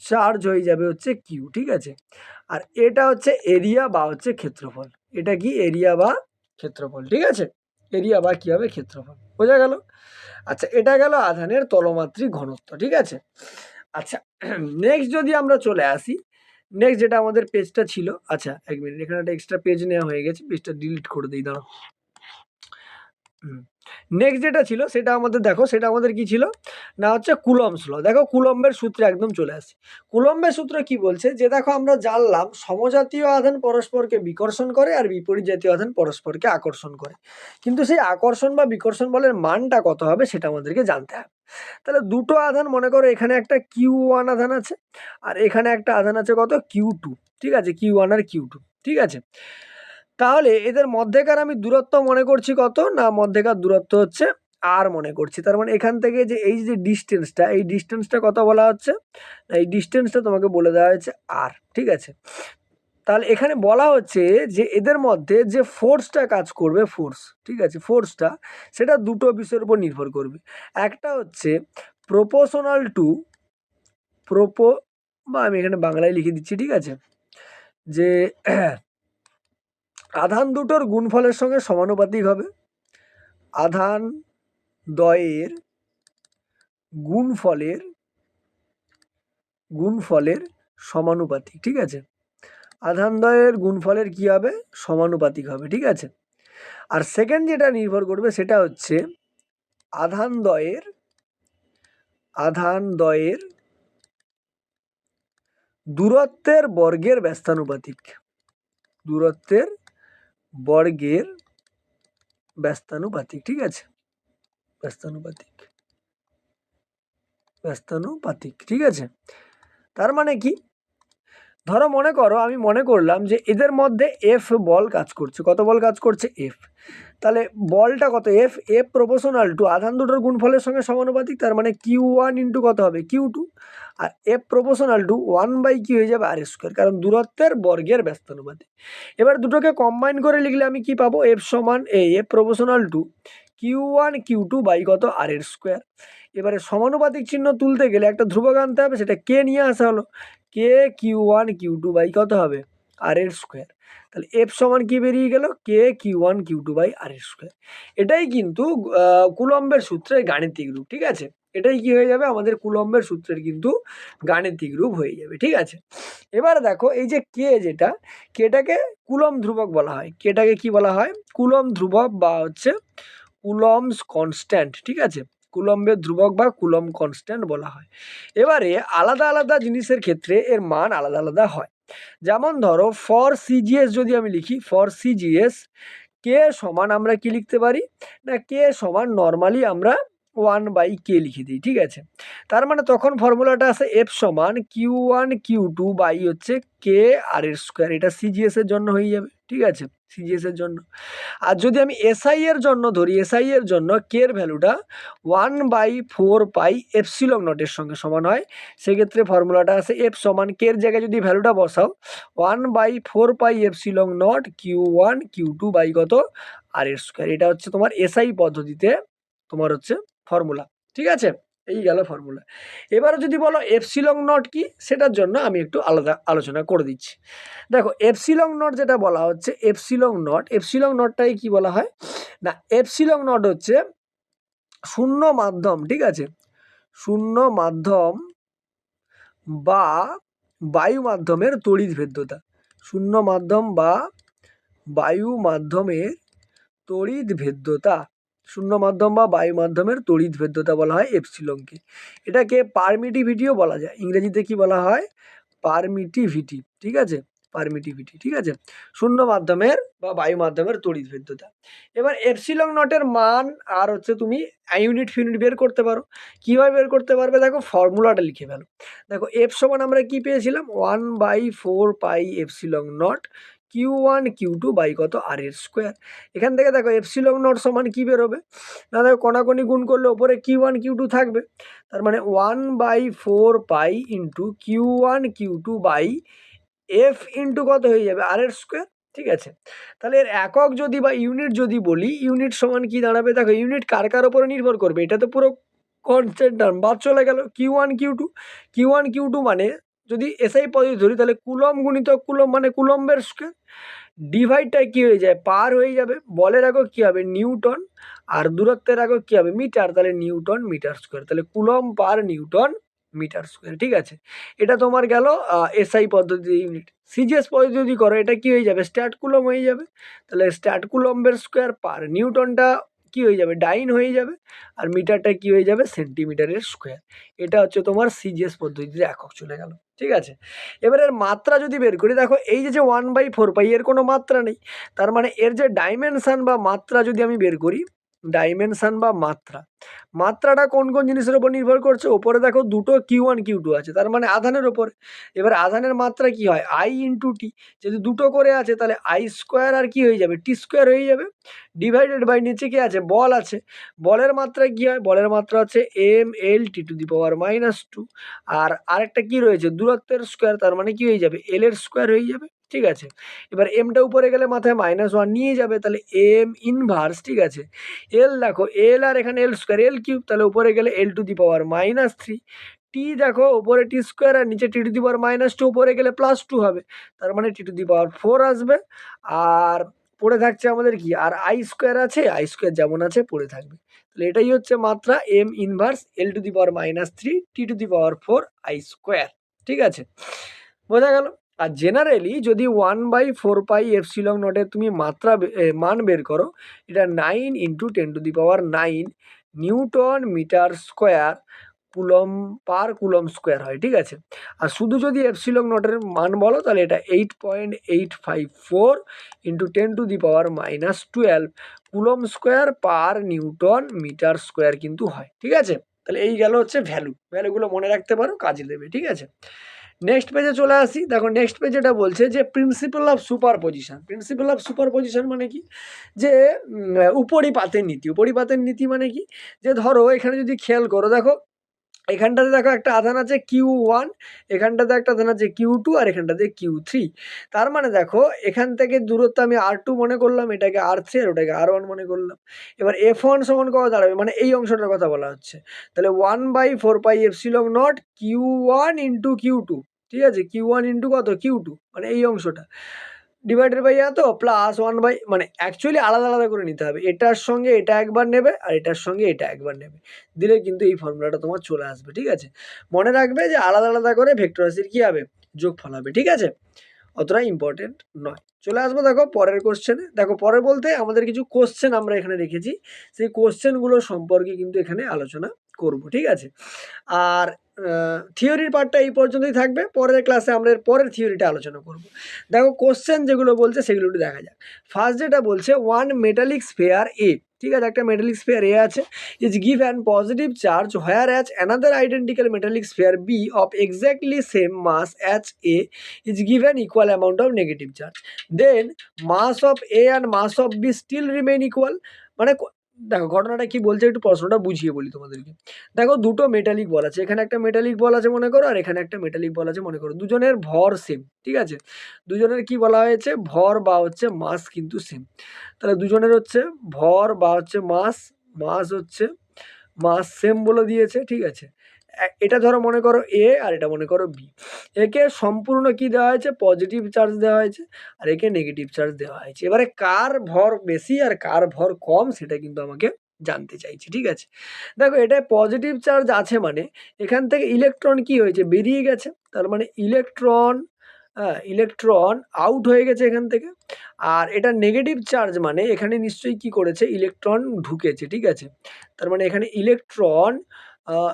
Speaker 1: চার্জ হয়ে যাবে হচ্ছে কিউ। ঠিক আছে, আর এটা হচ্ছে এরিয়া বা হচ্ছে ক্ষেত্রফল, এটা কি এরিয়া বা ক্ষেত্রফল। ঠিক আছে, এরিয়া বা কি হবে, ক্ষেত্রফল। বোঝা গেল? আচ্ছা, এটা গেল আধানের তলমাত্রিক ঘনত্ব। ঠিক আছে, আচ্ছা নেক্সট যদি আমরা চলে আসি, নেক্সট যেটা আমাদের পেজটা ছিল, আচ্ছা এক মিনিট, এখানে একটা এক্সট্রা পেজ নেওয়া হয়ে গেছে, পেজটা ডিলিট করে দিই, দাঁড়াও। নেক্সট যেটা ছিল সেটা আমাদের দেখো, সেটা আমাদের কি ছিল না, হচ্ছে কুলম্বস ল। দেখো কুলম্বের সূত্রে একদম চলে আসি। কুলম্বের সূত্র কি বলছে, যে দেখো আমরা জানলাম সমজাতীয় আধান পরস্পরকে বিকর্ষণ করে আর বিপরীত জাতীয় আধান পরস্পরকে আকর্ষণ করে, কিন্তু সেই আকর্ষণ বা বিকর্ষণ বলের মানটা কত হবে সেটা আমাদেরকে জানতে হবে। তাহলে দুটো আধান মনে করো, এখানে একটা Q1 আধান আছে, আর এখানে একটা আধান আছে কত, Q2। ঠিক আছে, Q1 আর Q2। ঠিক আছে, তাহলে এদের মধ্যেকার আমি দূরত্ব মনে করছি কত না, মধ্যেকার দূরত্ব হচ্ছে আর মনে করছি। তার মানে এখান থেকে যে এই যে ডিস্টেন্সটা, এই ডিস্টেন্সটা কত বলা হচ্ছে, এই ডিস্টেন্সটা তোমাকে বলে দেওয়া হয়েছে আর। ঠিক আছে, তাহলে এখানে বলা হচ্ছে যে এদের মধ্যে যে ফোর্সটা কাজ করবে, ঠিক আছে, ফোর্সটা সেটা দুটো বিষয়ের উপর নির্ভর করবে। একটা হচ্ছে প্রপোর্শনাল টু বা আমি এখানে বাংলায় লিখে দিচ্ছি। ঠিক আছে, যে আধান দুটোর গুণফলের সঙ্গে সমানুপাতিক হবে। আধান দ্বয়ের গুণফলের সমানুপাতিক, ঠিক আছে। আধান দ্বয়ের গুণফলের কি হবে? সমানুপাতিক হবে, ঠিক আছে। আর সেকেন্ড যেটা নির্ভর করবে সেটা হচ্ছে আধান দ্বয়ের দূরত্বের বর্গের ব্যস্তানুপাতিক। দূরত্বের বর্গের ব্যস্তানুপাতিক, ঠিক আছে। ব্যস্তানুপাতিক, ঠিক আছে। তার মানে কি, ধরো মনে করো আমি মনে করলাম যে এদের মধ্যে এফ বল কাজ করছে। কত বল কাজ করছে? এফ। তাহলে বলটা কত? এফ প্রপোর্শনাল টু আধান দুটোর গুণফলের সঙ্গে সমানুপাতিক, তার মানে Q1 ইন্টু কত হবে? Q2। R F proportional to 1/, কি হয়ে যাবে? R², কারণ দূরত্বের বর্গের ব্যস্তানুপাতিক। এবার দুটোকে কম্বাইন করে লিখলে আমি কি পাবো? F proportional to Q1 Q2 by কত? R²। এবারে সমানুপাতিক চিহ্ন তুলতে গেলে একটা ধ্রুবক আনতে হবে, সেটা কে নিয়ে আসা হলো, কে Q1 Q2 বাই কত হবে? R²। তাহলে এফ সমান কি বেরিয়ে গেল? কে Q1 Q2 বাই R²। এটাই কিন্তু কুলম্বের সূত্রের গাণিতিক রূপ, ঠিক আছে। এটাই কি হয়ে যাবে? আমাদের কুলম্বের সূত্রের কিন্তু গাণিতিক রূপ হয়ে যাবে, ঠিক আছে। এবার দেখো এই যে কে, যেটা কেটাকে কুলম্ব ধ্রুবক বলা হয়। কেটাকে কি বলা হয়? কুলম্ব ধ্রুবক বা হচ্ছে কুলম্বস কনস্ট্যান্ট, ঠিক আছে। কুলম্বের ধ্রুবক বা কুলম্ব কনস্ট্যান্ট বলা হয়। এবারে আলাদা আলাদা জিনিসের ক্ষেত্রে এর মান আলাদা আলাদা হয়। যেমন ধরো ফর সিজিএস যদি আমি লিখি, ফর সিজিএস কে সমান আমরা কি লিখতে পারি না, কে সমান নর্মালি আমরা 1/k লিখে দিই, ঠিক আছে। তার মানে তখন ফর্মুলাটা আছে এফ সমান Q1 Q2 বাই হচ্ছে KR²। এটা সিজিএস এর জন্য হয়ে যাবে, ঠিক আছে, সিজিএস এর জন্য। আর যদি আমি এসআই এর জন্য ধরি, এসআই এর জন্য কে এর ভ্যালুটা 1/4 পাই এপসিলন নটের সঙ্গে সমান হয়। সেক্ষেত্রে ফর্মুলাটা আছে এফ সমান কে এর জায়গায় যদি ভ্যালুটা বসাও 1/4 পাই epsilon not Q1 Q2 by কত? R²। এটা হচ্ছে তোমার এসআই পদ্ধতিতে তোমার হচ্ছে ফর্মুলা, ঠিক আছে। এই গেল ফর্মুলা। এবারে যদি বলো এপসিলন নট কি, সেটার জন্য আমি একটু আলাদা আলোচনা করে দিচ্ছি। দেখো এপসিলন নট যেটা বলা হচ্ছে, এপসিলন নটটাই কি বলা হয় না, এপসিলন নট হচ্ছে শূন্য মাধ্যম, ঠিক আছে, শূন্য মাধ্যম বা বায়ু মাধ্যমের তড়িৎ ভেদ্যতা। শূন্য মাধ্যম বা বায়ু মাধ্যমের তড়িৎ ভেদ্যতা। শূন্য মাধ্যম বা বায়ু মাধ্যমের তড়িৎ ভেদ্যতা বলা হয় এপসিলনকে। এটাকে পারমিটিভিটিও বলা যায়। ইংরেজিতে কি বলা হয়? পারমিটিভিটি, ঠিক আছে, পারমিটিভিটি, ঠিক আছে। শূন্য মাধ্যমের বা বায়ু মাধ্যমের তড়িৎ ভেদ্যতা। এবার এপসিলন নটের মান আর হচ্ছে তুমি ইউনিট ফিউনিট বের করতে পারো। কীভাবে বের করতে পারবে? দেখো ফর্মুলাটা লিখে ফেলো। দেখো এফ সমান আমরা কি পেয়েছিলাম? 1/4 পাই epsilon not Q1 Q2 by কত? R²। এখান থেকে দেখো এপসিলন নট সমান কি বেরোবে না, দেখো কণাকণি গুণ করলে ওপরে Q1 Q2 থাকবে। তার মানে 1/4 pi into Q1 Q2 by F into কত হয়ে যাবে? R², ঠিক আছে। তাহলে এর একক যদি বা ইউনিট যদি বলি, ইউনিট সমান কি দাঁড়াবে? দেখো ইউনিট কার কার উপরে নির্ভর করবে? এটা তো পুরো কনস্ট্যান্ট টার্ম, বাদ চলে গেল। Q1 Q2 মানে যদি এসআই পদ্ধতি ধরি তাহলে কুলম্ব গুণিতক কুলম্ব মানে কুলম্বের স্কয়ার। ডিভাইডটা কি হয়ে যায়? পার হয়ে যাবে। বলের একক কি হবে? নিউটন। আর দূরত্বের একক কি হবে? মিটার। তাহলে নিউটন মিটার স্কয়ার। তাহলে কুলম্ব পার নিউটন মিটার স্কয়ার, ঠিক আছে। এটা তোমার গেল এসআই পদ্ধতি ইউনিট। সিজিএস পদ্ধতি যদি করো এটা কি হয়ে যাবে? স্ট্যাট কুলম্ব হয়ে যাবে। তাহলে স্ট্যাট কুলম্বের স্কয়ার পার নিউটনটা কি হয়ে যাবে? ডাইন হয়ে যাবে। আর মিটারটা কি হয়ে যাবে? সেন্টিমিটারের স্কয়ার। এটা হচ্ছে তোমার সিজিএস পদ্ধতিতে একক চলে গেল, ঠিক আছে। এবার এর মাত্রা যদি বের করি, দেখো এই যে 1/4 পাই এর কোনো মাত্রা নেই। তার মানে এর যে ডাইমেনশন বা মাত্রা যদি আমি বের করি, ডাইমেনশন বা মাত্রাটা কোন কোন জিনিসের উপর নির্ভর করছে? ওপরে দেখো দুটো Q1 Q2 আছে, তার মানে আধানের ওপরে। এবার আধানের মাত্রা কি হয়? I into T. যদি দুটো করে আছে তাহলে I² আর কি হয়ে যাবে? T² হয়ে যাবে। ডিভাইডেড বাই নিচে কি আছে? বল আছে। বলের মাত্রা কি হয়? বলের মাত্রা হচ্ছে mLT⁻²। আর আরেকটা কি রয়েছে? দূরত্বের স্কোয়ার, তার মানে কি হয়ে যাবে? L এর স্কোয়ার হয়ে যাবে, ঠিক আছে। এবার এমটা উপরে গেলে মাথায় -1 নিয়ে যাবে, তাহলে এম ইনভার্স, ঠিক আছে। এল দেখো এল আর এখানে L², L³ তাহলে উপরে গেলে L⁻³ টি দেখো উপরে T² আর নিচে T⁻², উপরে গেলে +2 হবে, তার মানে T⁻4 আসবে। আর পড়ে থাকছে আমাদের কি, আর আই স্কোয়ার আছে, আই স্কোয়ার যেমন আছে পড়ে থাকবে। তাহলে এটাই হচ্ছে মাত্রা M inverse L to the power -3 T to the power 4 I square. ঠিক আছে, বোঝা গেল। আর জেনারেলি যদি 1/4 পাই এপসিলন নটের তুমি মাত্রা মান বের করো, এটা 9 into 10 to the power 9 newton metre square coulomb per coulomb square হয়। ঠিক আছে, আর শুধু যদি এপসিলন নটের মান বলো তাহলে এটা 8.854 into 10 to the power -12 coulomb square per newton metre square কিন্তু হয়। ঠিক আছে, তাহলে এই গেল হচ্ছে ভ্যালুগুলো মনে রাখতে পারো, কাজে দেবে। ঠিক আছে, নেক্সট পেজে চলে আসি। দেখো নেক্সট পেজে এটা বলছে যে principal of superposition. Principal of superposition মানে কি, যে উপরিপাতের নীতি মানে কি, যে ধরো এখানে যদি খেয়াল করো, দেখো এখানটাতে দেখো একটা আধান আছে Q1, এখানটাতে একটা আধান আছে Q2, আর এখানটাতে Q3। তার মানে দেখো এখান থেকে দূরত্ব আমি R2 মনে করলাম, এটাকে R3 আর ওটাকে R1 মনে করলাম। এবার F1 সমান কত দাঁড়াবে, মানে এই অংশটার কথা বলা হচ্ছে। তাহলে 1/4 পাই epsilon not Q1 into Q2। ঠিক আছে, Q1 ইন্টু কত Q2, মানে এই অংশটা ডিভাইডেড বাই এত প্লাস 1 বাই, মানে অ্যাকচুয়ালি আলাদা আলাদা করে নিতে হবে। এটার সঙ্গে এটা একবার নেবে আর এটার সঙ্গে এটা একবার নেবে, দিলে কিন্তু এই ফর্মুলাটা তোমার চলে আসবে। ঠিক আছে, মনে রাখবে যে আলাদা আলাদা করে ভেক্টর রাশির কী হবে, যোগফল হবে। ঠিক আছে, অতটা ইম্পর্টেন্ট নয়। চলে আসবো দেখো পরের কোশ্চেনে। দেখো পরে বলতে আমাদের কিছু কোশ্চেন আমরা এখানে রেখেছি, সেই কোশ্চেনগুলো সম্পর্কে কিন্তু এখানে আলোচনা করব। ঠিক আছে, আর থিওরির পার্টটা এই পর্যন্তই থাকবে। পরের ক্লাসে আমরা এর পরের থিওরিটা আলোচনা করব। দেখো কোশ্চেন যেগুলো বলছে সেগুলো একটু দেখা যাক। ফার্স্ট যেটা বলছে, ওয়ান মেটালিক স্ফেয়ার এ, ঠিক আছে, একটা মেটালিক স্ফেয়ার এ আছে, is give an positive charge whereas another identical metallic sphere B of exactly same mass as A is given equal amount of negative charge, then mass of A and mass of B still remain equal. মানে দেখো ঘটনাটা কি বলছে, একটু প্রশ্নটা বুঝিয়ে বলি তোমাদেরকে। দেখো দুটো মেটালিক বল আছে, এখানে একটা মেটালিক বল আছে মনে করো, আর এখানে একটা মেটালিক বল আছে মনে করো, দুজনের ভর সেম। ঠিক আছে, দুজনের কি বলা হয়েছে, ভর বা হচ্ছে মাস কিন্তু সেম। তাহলে দুজনের হচ্ছে ভর বা হচ্ছে মাস হচ্ছে মাস সেম বলে দিয়েছে। ঠিক আছে, এটা ধরো মনে করো এ আর এটা মনে করো বি। একে সম্পূর্ণ কি দেওয়া হয়েছে, পজিটিভ চার্জ দেওয়া হয়েছে, আর একে নেগেটিভ চার্জ দেওয়া হয়েছে। এবারে কার ভর বেশি আর কার ভর কম সেটা কিন্তু আমাকে জানতে চাইছি। ঠিক আছে, দেখো এটা পজিটিভ চার্জ আছে মানে এখান থেকে ইলেকট্রন কি হয়েছে, বেরিয়ে গেছে। তার মানে ইলেকট্রন আউট হয়ে গেছে এখান থেকে। আর এটা নেগেটিভ চার্জ মানে এখানে নিশ্চয়ই কি করেছে, ইলেকট্রন ঢুকেছে। ঠিক আছে, তার মানে এখানে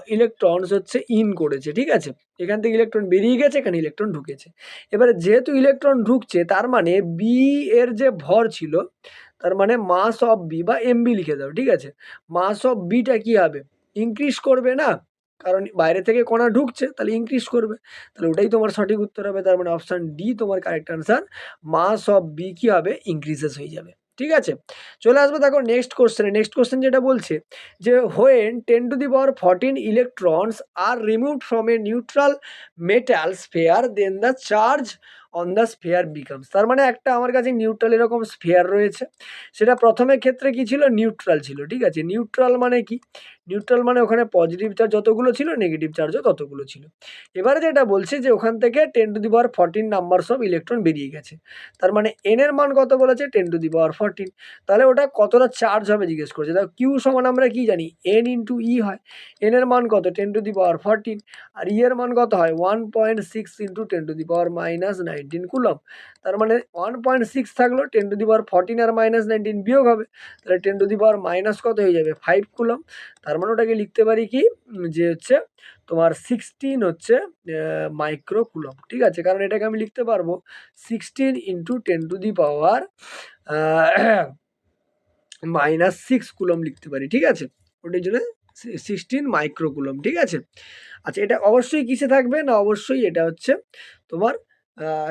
Speaker 1: ইলেকট্রনস হচ্ছে ইন করেছে। ঠিক আছে, এখান থেকে ইলেকট্রন বেরিয়ে গেছে, এখানে ইলেকট্রন ঢুকেছে। এবারে যেহেতু ইলেকট্রন ঢুকছে তার মানে বি এর যে ভর ছিল, তার মানে মাস অফ বি বা এমবি লিখে দাও। ঠিক আছে, মাস অফ বিটা কি হবে, ইনক্রিজ করবে না, কারণ বাইরে থেকে কণা ঢুকছে, তাহলে ইনক্রিজ করবে। তাহলে ওটাই তোমার সঠিক উত্তর হবে। তার মানে অপশান ডি তোমার correct answer, mass of B কি হবে, ইনক্রিজেস হয়ে যাবে। ঠিক আছে, চলে আসবো দেখো নেক্সট কোশ্চেনে। নেক্সট কোশ্চেন যেটা বলছে যে when 10 to the power 14 electrons are removed from a neutral metal sphere then the charge on the sphere becomes. তার মানে একটা আমার কাছে নিউট্রাল এরকম স্ফেয়ার রয়েছে, সেটা প্রথমের ক্ষেত্রে কি ছিল, নিউট্রাল ছিল। ঠিক আছে, নিউট্রাল মানে কি, নিউট্রাল মানে ওখানে পজিটিভ চার্জ যতগুলো ছিল নেগেটিভ চার্জও ততগুলো ছিল। এবারে যেটা বলছে যে ওখান থেকে 10 to the power 14 numbers of electron বেরিয়ে গেছে। তার মানে এন এর মান কত বলেছে, 10 টু দি পাওয়ার 14। তাহলে ওটা কতটা চার্জ হবে জিজ্ঞেস করছে। দেখো কিউ সমান আমরা কি জানি, এন ইন্টু ই হয়। এন এর মান কত, 10 টু দি পাওয়ার 14, আর ই এর মান কত হয় 1.6 into 10 to the power -19 coulomb. তার মানে 1.6 থাকলো, 10 টু দি পাওয়ার 14 আর -19 বিয়োগ হবে, তাহলে 10 টু দি পাওয়ার মাইনাস কত হয়ে যাবে, 5 কুলম। তার মানে ওটাকে লিখতে পারি কি, যে হচ্ছে তোমার 16 হচ্ছে মাইক্রো কুলম। ঠিক আছে, কারণ এটাকে আমি লিখতে পারবো 16 into 10 to the power -6 coulomb লিখতে পারি। ঠিক আছে, ওটার জন্য 16 মাইক্রো কুলম। ঠিক আছে, আচ্ছা এটা অবশ্যই কিসে থাকবে না, অবশ্যই এটা হচ্ছে তোমার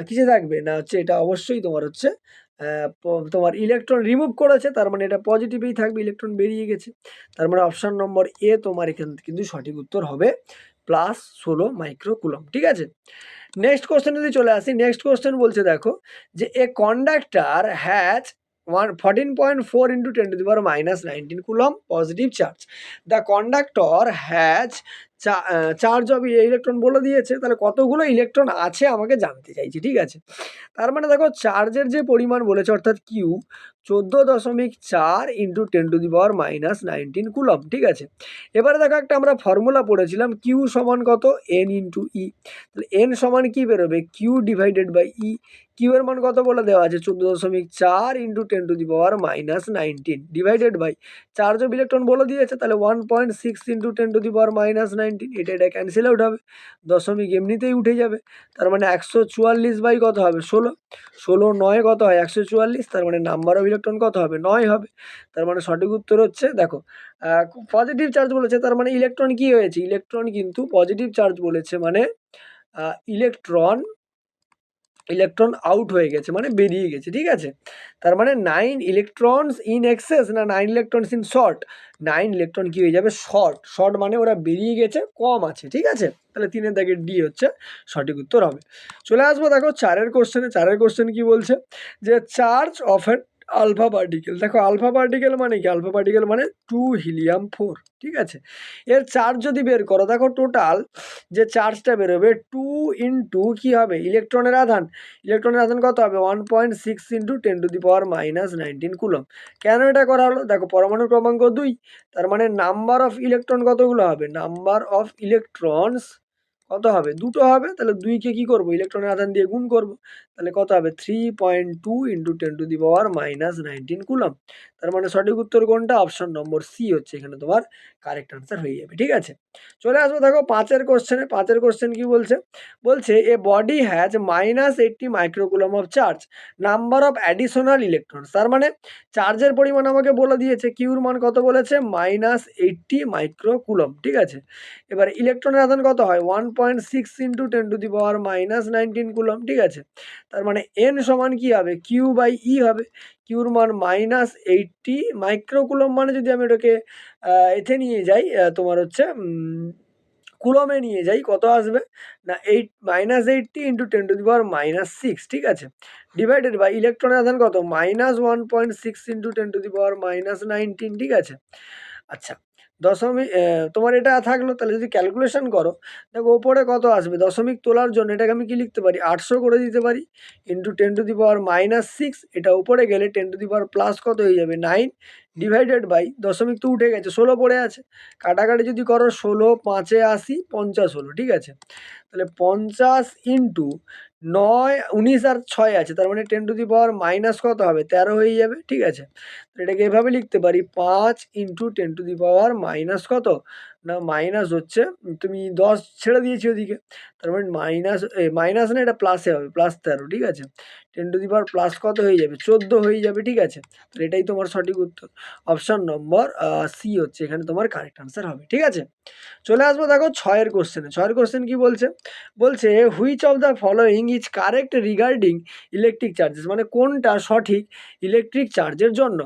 Speaker 1: কিসে থাকবে না, হচ্ছে এটা অবশ্যই তোমার হচ্ছে তোমার ইলেকট্রন রিমুভ করেছে, তার মানে এটা পজিটিভেই থাকবে, ইলেকট্রন বেরিয়ে গেছে। তার মানে অপশান নম্বর এ তোমার এখান কিন্তু সঠিক উত্তর হবে, +16 মাইক্রো কুলম। ঠিক আছে, নেক্সট কোশ্চেন যদি চলে আসি। নেক্সট কোশ্চেন বলছে দেখো যে a conductor has 14.4 into 10 to the power -19 coulomb positive charge. The conductor has charge of electron বলে দিয়েছে, তাহলে কতগুলো ইলেকট্রন আছে আমাকে জানতে চাইছে, ঠিক আছে। তার মানে দেখো চার্জের যে পরিমাণ বলেছে অর্থাৎ কিউ 14.4 ইন্টু 10⁻⁻19 কুলম, ঠিক আছে। এবারে দেখো একটা আমরা ফর্মুলা পড়েছিলাম কিউ সমান কত, এন ইন্টু ই। তাহলে এন সমান কি বেরোবে, Q divided by e. Q এর মান কত বলে দেওয়া আছে, 14.4 into 10⁻⁻19 divided by charge of electron বলে দিয়েছে, তাহলে 1.6 ইন্টু 10⁻⁻19, এটা ক্যান্সেল আউট হবে, দশমিক এমনিতেই উঠে যাবে। তার মানে 144 বাই কত হবে, 16। 16 9 কত হয়, 144। তার মানে নাম্বার অফ ইলেকট্রন কত হবে, 9 হবে। তার মানে সঠিক উত্তর হচ্ছে, দেখো পজিটিভ চার্জ বলেছে, তার মানে ইলেকট্রন কি হয়েছে, ইলেকট্রন কিন্তু পজিটিভ চার্জ বলেছে, মানে ইলেকট্রন আউট হয়ে গেছে, মানে বেরিয়ে গেছে, ঠিক আছে। তার মানে 9 ইলেকট্রনস ইন এক্সেস না 9 ইলেকট্রনস ইন শর্ট, 9 ইলেকট্রন কি হয়ে যাবে, শর্ট মানে ওরা বেরিয়ে গেছে, কম আছে, ঠিক আছে। তাহলে 3-এর দাগের ডি হচ্ছে সঠিক উত্তর হবে। চলে আসবো দেখো 4-এর কোশ্চেনে। 4-এর কোশ্চেন কি বলছে, যে charge of an alpha particle. দেখো আলফা পার্টিকেল মানে কি, আলফা পার্টিকেল মানে 2 হিলিয়াম 4, ঠিক আছে। এর চার্জ যদি বের করো, দেখো টোটাল যে চার্জটা বেরোবে 2 ইন্টু কি হবে, ইলেকট্রনের আধান। ইলেকট্রনের আধান কত হবে, 1.6 ইন্টু 10⁻⁻19 কুলম। কেন এটা করা হলো, দেখো পরমাণু ক্রমাঙ্ক 2, তার মানে নাম্বার অফ ইলেকট্রন কতগুলো হবে, নাম্বার অফ ইলেকট্রনস কত হবে, দুটো হবে। তাহলে 2কে কি করব, ইলেকট্রনের আধান দিয়ে গুণ করব, তাহলে কত হবে 3.2 ইন্টু 10⁻⁻19 কুলম। তার মানে সঠিক উত্তর কোনটা, অপশন নম্বর সি হচ্ছে এখানে তোমার কারেক্ট আনসার হয়ে যাবে, ঠিক আছে। চলে আসবো দেখো 5-এর কোশ্চেনে। 5-এর কোশ্চেন কি বলছে, a body has -80 microcoulomb of charge, number of additional electron. তার মানে চার্জের পরিমাণ আমাকে বলে দিয়েছে, কিউর মান কত বলেছে, -80 মাইক্রোকুলম, ঠিক আছে। এবার ইলেকট্রনের আধান কত হয়, 1.6 ইন্টু 10⁻⁻19 কুলম, ঠিক আছে। তার মানে এন সমান কি হবে, কিউ বাই ই হবে। কিউর মান -80 মাইক্রোকুলম, মানে যদি আমি এটাকে এতে নিয়ে যাই, তোমার হচ্ছে কুলমে নিয়ে যাই, কত আসবে না, -80 ইন্টু 10⁻⁻6, ঠিক আছে, ডিভাইডেড বাই ইলেকট্রনের আধান কত, -1.6 ইন্টু 10⁻⁻19, ঠিক আছে। আচ্ছা, দশমিক তোমার এটা থাকলো, তাহলে যদি ক্যালকুলেশন করো, দেখো ওপরে কত আসবে, দশমিক তোলার জন্য এটাকে আমি কি লিখতে পারি, 800 করে দিতে পারি, ইন্টু 10⁻�6, এটা উপরে গেলে 10⁻+ কত হয়ে যাবে, 9, ডিভাইডেড বাই দশমিক তো উঠে গেছে, 16 পড়ে আছে, কাটাকাটি যদি করো 16 5-এ 80 50 হলো, ঠিক আছে। তাহলে 50 ইন্টু 9 19 আর 6 আছে, তার মানে 10⁻⁻ কত হবে, 13 হয়ে যাবে, ঠিক আছে। এটাকে এভাবে লিখতে পারি, 5 ইন্টু 10⁻⁻ কত না, মাইনাস হচ্ছে, তুমি 10 ছেড়ে দিয়েছি ওদিকে, তার মানে মাইনাস না, এটা প্লাসে হবে, +13, ঠিক আছে। 10⁻+ কত হয়ে যাবে, 14 হয়ে যাবে, ঠিক আছে। তাহলে এটাই তোমার সঠিক উত্তর, অপশন নম্বর সি হচ্ছে এখানে তোমার কারেক্ট আনসার হবে, ঠিক আছে। চলে আসবো দেখো 6-এর কোশ্চেনে। 6-এর কোশ্চেন কি বলছে, which of the following is correct regarding electric charges, মানে কোনটা সঠিক ইলেকট্রিক চার্জের জন্য।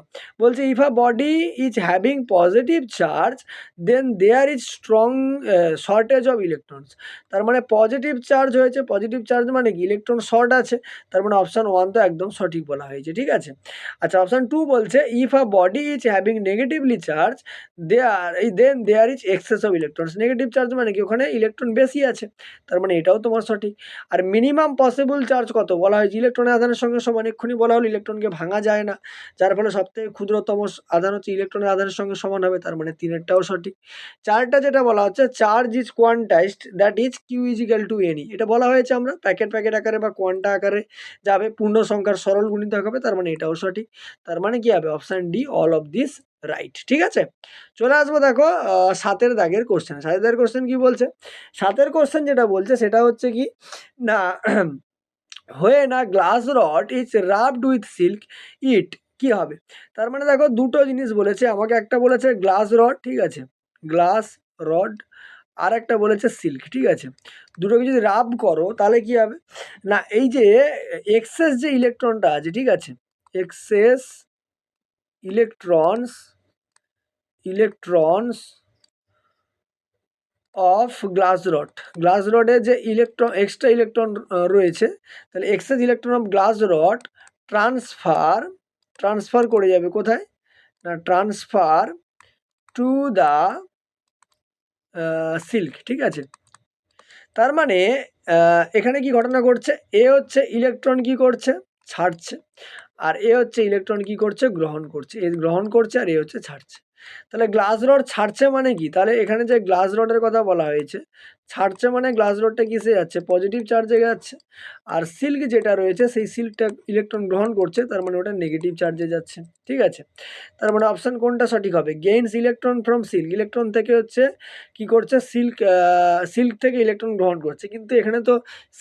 Speaker 1: বলছে if a body is having positive charge then there is strong shortage of electrons. তার মানে পজিটিভ চার্জ হয়েছে, পজিটিভ চার্জ মানে কি, ইলেকট্রন শর্ট আছে, তার মানে অপশন 1 তো একদম সঠিক বলা হয়েছে, ঠিক আছে। আচ্ছা, অপশন 2 বলছে if a body is having negatively charge then there is excess of electrons. Negative charge মানে কি, ওখানে ইলেকট্রন বেশি আছে, তার মানে এটাও তোমার সঠিক। আর মিনিমাম পসিবল চার্জ কত বলা হয়েছে, ইলেকট্রনের আধানের সঙ্গে সমান, এক্ষুনি বলা হলো ইলেকট্রনকে ভাঙা যায় না, যার ফলে সবথেকে ক্ষুদ্রতম আধান হচ্ছে ইলেকট্রনের আধানের সঙ্গে সমান হবে, তার মানে 3-এরটাও সঠিক। 4টা যেটা বলা হচ্ছে, charge is quantised that is Q is equal to any, এটা বলা হয়েছে আমরা প্যাকেট আকারে বা কোয়ান্টা আকারে যাবে, পূর্ণ সংখ্যার সরল গুণিতক হবে, তার মানে এটাও সঠিক। তার মানে কি হবে, option D all of this right, ঠিক আছে। চলে আসবো দেখো 7-এর দাগের কোশ্চেন। 7-এর দাগের কোশ্চেন কি বলছে, 7-এর কোশ্চেন যেটা বলছে সেটা হচ্ছে কি না, when a glass rod is rubbed with silk it কি হবে। তার মানে দেখো দুটো জিনিস বলেছে আমাকে, একটা বলেছে গ্লাস রড, ঠিক আছে, গ্লাস রড, আর একটা বলেছে সিল্ক, ঠিক আছে। দুটোকে যদি রাব করো তাহলে কি হবে না, এই যে এক্সেস যে ইলেকট্রনটা আছে, ঠিক আছে, এক্সেস ইলেকট্রনস অফ গ্লাস রডে যে এক্সট্রা ইলেকট্রন রয়েছে, তাহলে excess electron of glass rod transfer করে যাবে কোথায় না, ট্রান্সফার টু দ্য সিল্ক, ঠিক আছে। তার মানে এখানে কি ঘটনা ঘটছে, এ হচ্ছে ইলেকট্রন কি করছে, ছাড়ছে, আর এ হচ্ছে ইলেকট্রন কি করছে, গ্রহণ করছে। এ গ্রহণ করছে আর এ হচ্ছে ছাড়ছে। তাহলে গ্লাস রড ছাড়ছে মানে কি, তাহলে এখানে যে গ্লাস রডের কথা বলা হয়েছে, ছাড়ছে মানে গ্লাস রডটা কিসে যাচ্ছে, পজিটিভ চার্জে যাচ্ছে। আর সিল্ক যেটা রয়েছে সেই সিল্কটা ইলেকট্রন গ্রহণ করছে, তার মানে ওটা নেগেটিভ চার্জে যাচ্ছে, ঠিক আছে। তার মানে অপশান কোনটা সঠিক হবে, gains electron from silk, electron থেকে হচ্ছে কি করছে, সিল্ক থেকে ইলেকট্রন গ্রহণ করছে, কিন্তু এখানে তো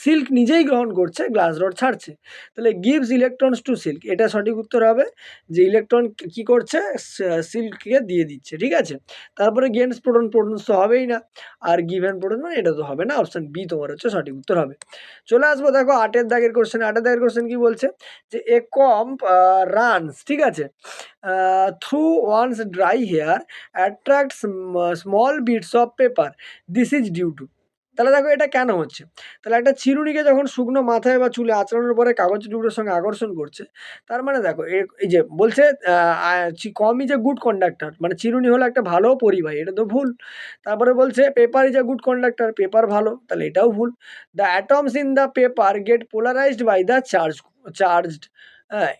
Speaker 1: সিল্ক নিজেই গ্রহণ করছে, গ্লাস রড ছাড়ছে। তাহলে গিভস ইলেকট্রনস টু সিল্ক, এটা সঠিক উত্তর হবে, যে ইলেকট্রন কি করছে, সিল্ককে দিয়ে দিচ্ছে, ঠিক আছে। তারপরে গেইনস প্রোটন, প্রোটনস তো হবেই না, আর গিভেন প্রোটন মানে এটা তো হবে না, অপশান বি তোমার হচ্ছে সঠিক উত্তর হবে। চলে আসবো দেখো 8-এর দাগের কোশ্চেন। 8-এর দাগের কোশ্চেন কি বলছে, যে এ কম্প রানস, ঠিক আছে, through one's dry hair attracts small bits of paper, this is due to. তাহলে দেখো এটা কেন হচ্ছে, তাহলে একটা চিরুনিকে যখন শুকনো মাথায় বা চুলে আঁচড়ানোর পরে কাগজ টুকরোর সঙ্গে আকর্ষণ করছে, তার মানে দেখো এই যে বলছে কম ইজ এ গুড কন্ডাক্টর, মানে চিরুনি হলো একটা ভালো পরিবাহী, এটা তো ভুল। তারপরে বলছে paper is a good conductor, paper ভালো, তাহলে এটাও ভুল। The atoms in the paper get polarised by the charged, হ্যাঁ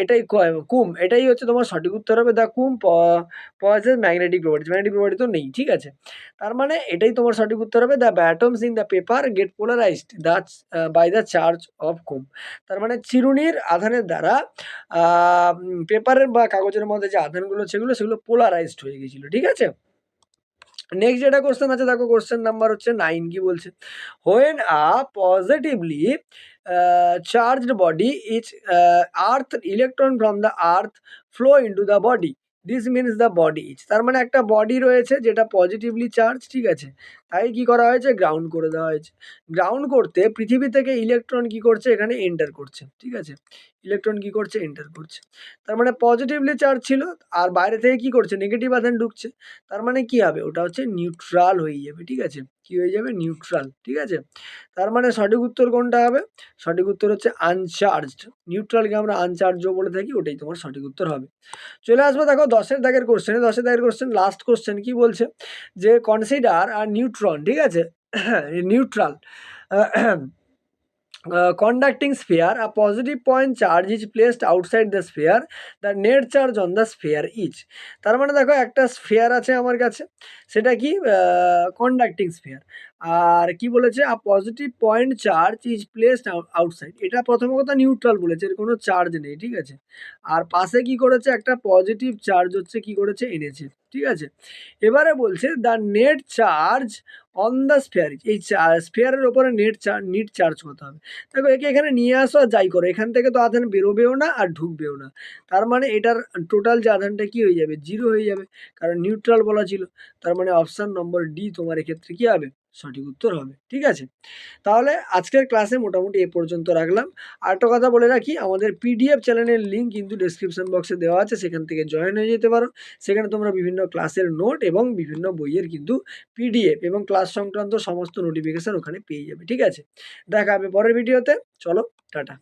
Speaker 1: এটাই কুম, এটাই হচ্ছে তোমার সঠিক উত্তর হবে। The comb possess magnetic property, magnetic property তো নেই, ঠিক আছে। তার মানে এটাই তোমার সঠিক উত্তর হবে, the atoms in the paper get polarised by the charge of comb. তার মানে চিরুনির আধানের দ্বারা পেপারের বা কাগজের মধ্যে যে আধানগুলো সেগুলো পোলারাইজড হয়ে গেছিল, ঠিক আছে। নেক্সট যেটা কোশ্চেন আছে দেখো, কোশ্চেন নাম্বার হচ্ছে 9, কি বলছে, when a positively charged body is earth electron from the earth flow into the body, this means the body is. তার মানে একটা বডি রয়েছে যেটা পজিটিভলি চার্জ, ঠিক আছে, তাই কি করা হয়েছে, গ্রাউন্ড করে দেওয়া হয়েছে। গ্রাউন্ড করতে পৃথিবী থেকে ইলেকট্রন কি করছে, এখানে এন্টার করছে, ঠিক আছে, ইলেকট্রন কি করছে, এন্টার করছে। তার মানে পজিটিভলি চার্জ ছিল, আর বাইরে থেকে কি করছে, নেগেটিভ আধান ঢুকছে, তার মানে কি হবে, ওটা হচ্ছে নিউট্রাল হয়ে যাবে, ঠিক আছে, কি হয়ে যাবে, নিউট্রাল, ঠিক আছে। তার মানে সঠিক উত্তর কোনটা হবে, সঠিক উত্তর হচ্ছে আনচার্জড, নিউট্রালকে আমরা আনচার্জও বলে থাকি, ওটাই তোমার সঠিক উত্তর হবে। চলে আসবো দেখো 10-এর দাগের কোশ্চেনে। 10-এর দাগের কোশ্চেন, লাস্ট কোশ্চেন, কি বলছে, যে কনসিডার আর নিউট্রন, ঠিক আছে, neutral conducting sphere, a positive point charge is placed outside the sphere, the net charge on the sphere is। তার মানে দেখো একটা স্ফিয়ার আছে আমার কাছে, সেটা কি কন্ডাক্টিং স্ফিয়ার, আর কি বলেছে, a positive point charge is placed outside, এটা প্রথম কথা নিউট্রাল বলেছে, এর কোনো চার্জ নেই, ঠিক আছে। আর পাশে কি করেছে, একটা পজিটিভ চার্জ হচ্ছে কি করেছে, এনেছে, ঠিক আছে। এবারে বলছে the net charge on the sphere, এই স্ফিয়ারের ওপরে নিট চার্জ কত হবে। দেখো একে এখানে নিয়ে আসো আর যাই করো, এখান থেকে তো আধান বেরোবেও না আর ঢুকবেও না, তার মানে এটার টোটাল যে আধানটা কি হয়ে যাবে, জিরো হয়ে যাবে, কারণ নিউট্রাল বলা ছিল। তার মানে অপশান নম্বর ডি তোমার এক্ষেত্রে কি হবে, সঠিক উত্তর হবে, ঠিক আছে। তাহলে আজকের ক্লাসে মোটামুটি এ পর্যন্ত রাখলাম। আরেকটা কথা বলে রাখি, আমাদের পিডিএফ চ্যানেলের লিঙ্ক কিন্তু ডেসক্রিপশন বক্সে দেওয়া আছে, সেখান থেকে জয়েন হয়ে যেতে পারো। সেখানে তোমরা বিভিন্ন ক্লাসের নোট এবং বিভিন্ন বইয়ের কিন্তু পিডিএফ এবং ক্লাস সংক্রান্ত সমস্ত নোটিফিকেশন ওখানে পেয়ে যাবে, ঠিক আছে। দেখা হবে পরের ভিডিওতে, চলো টাটা।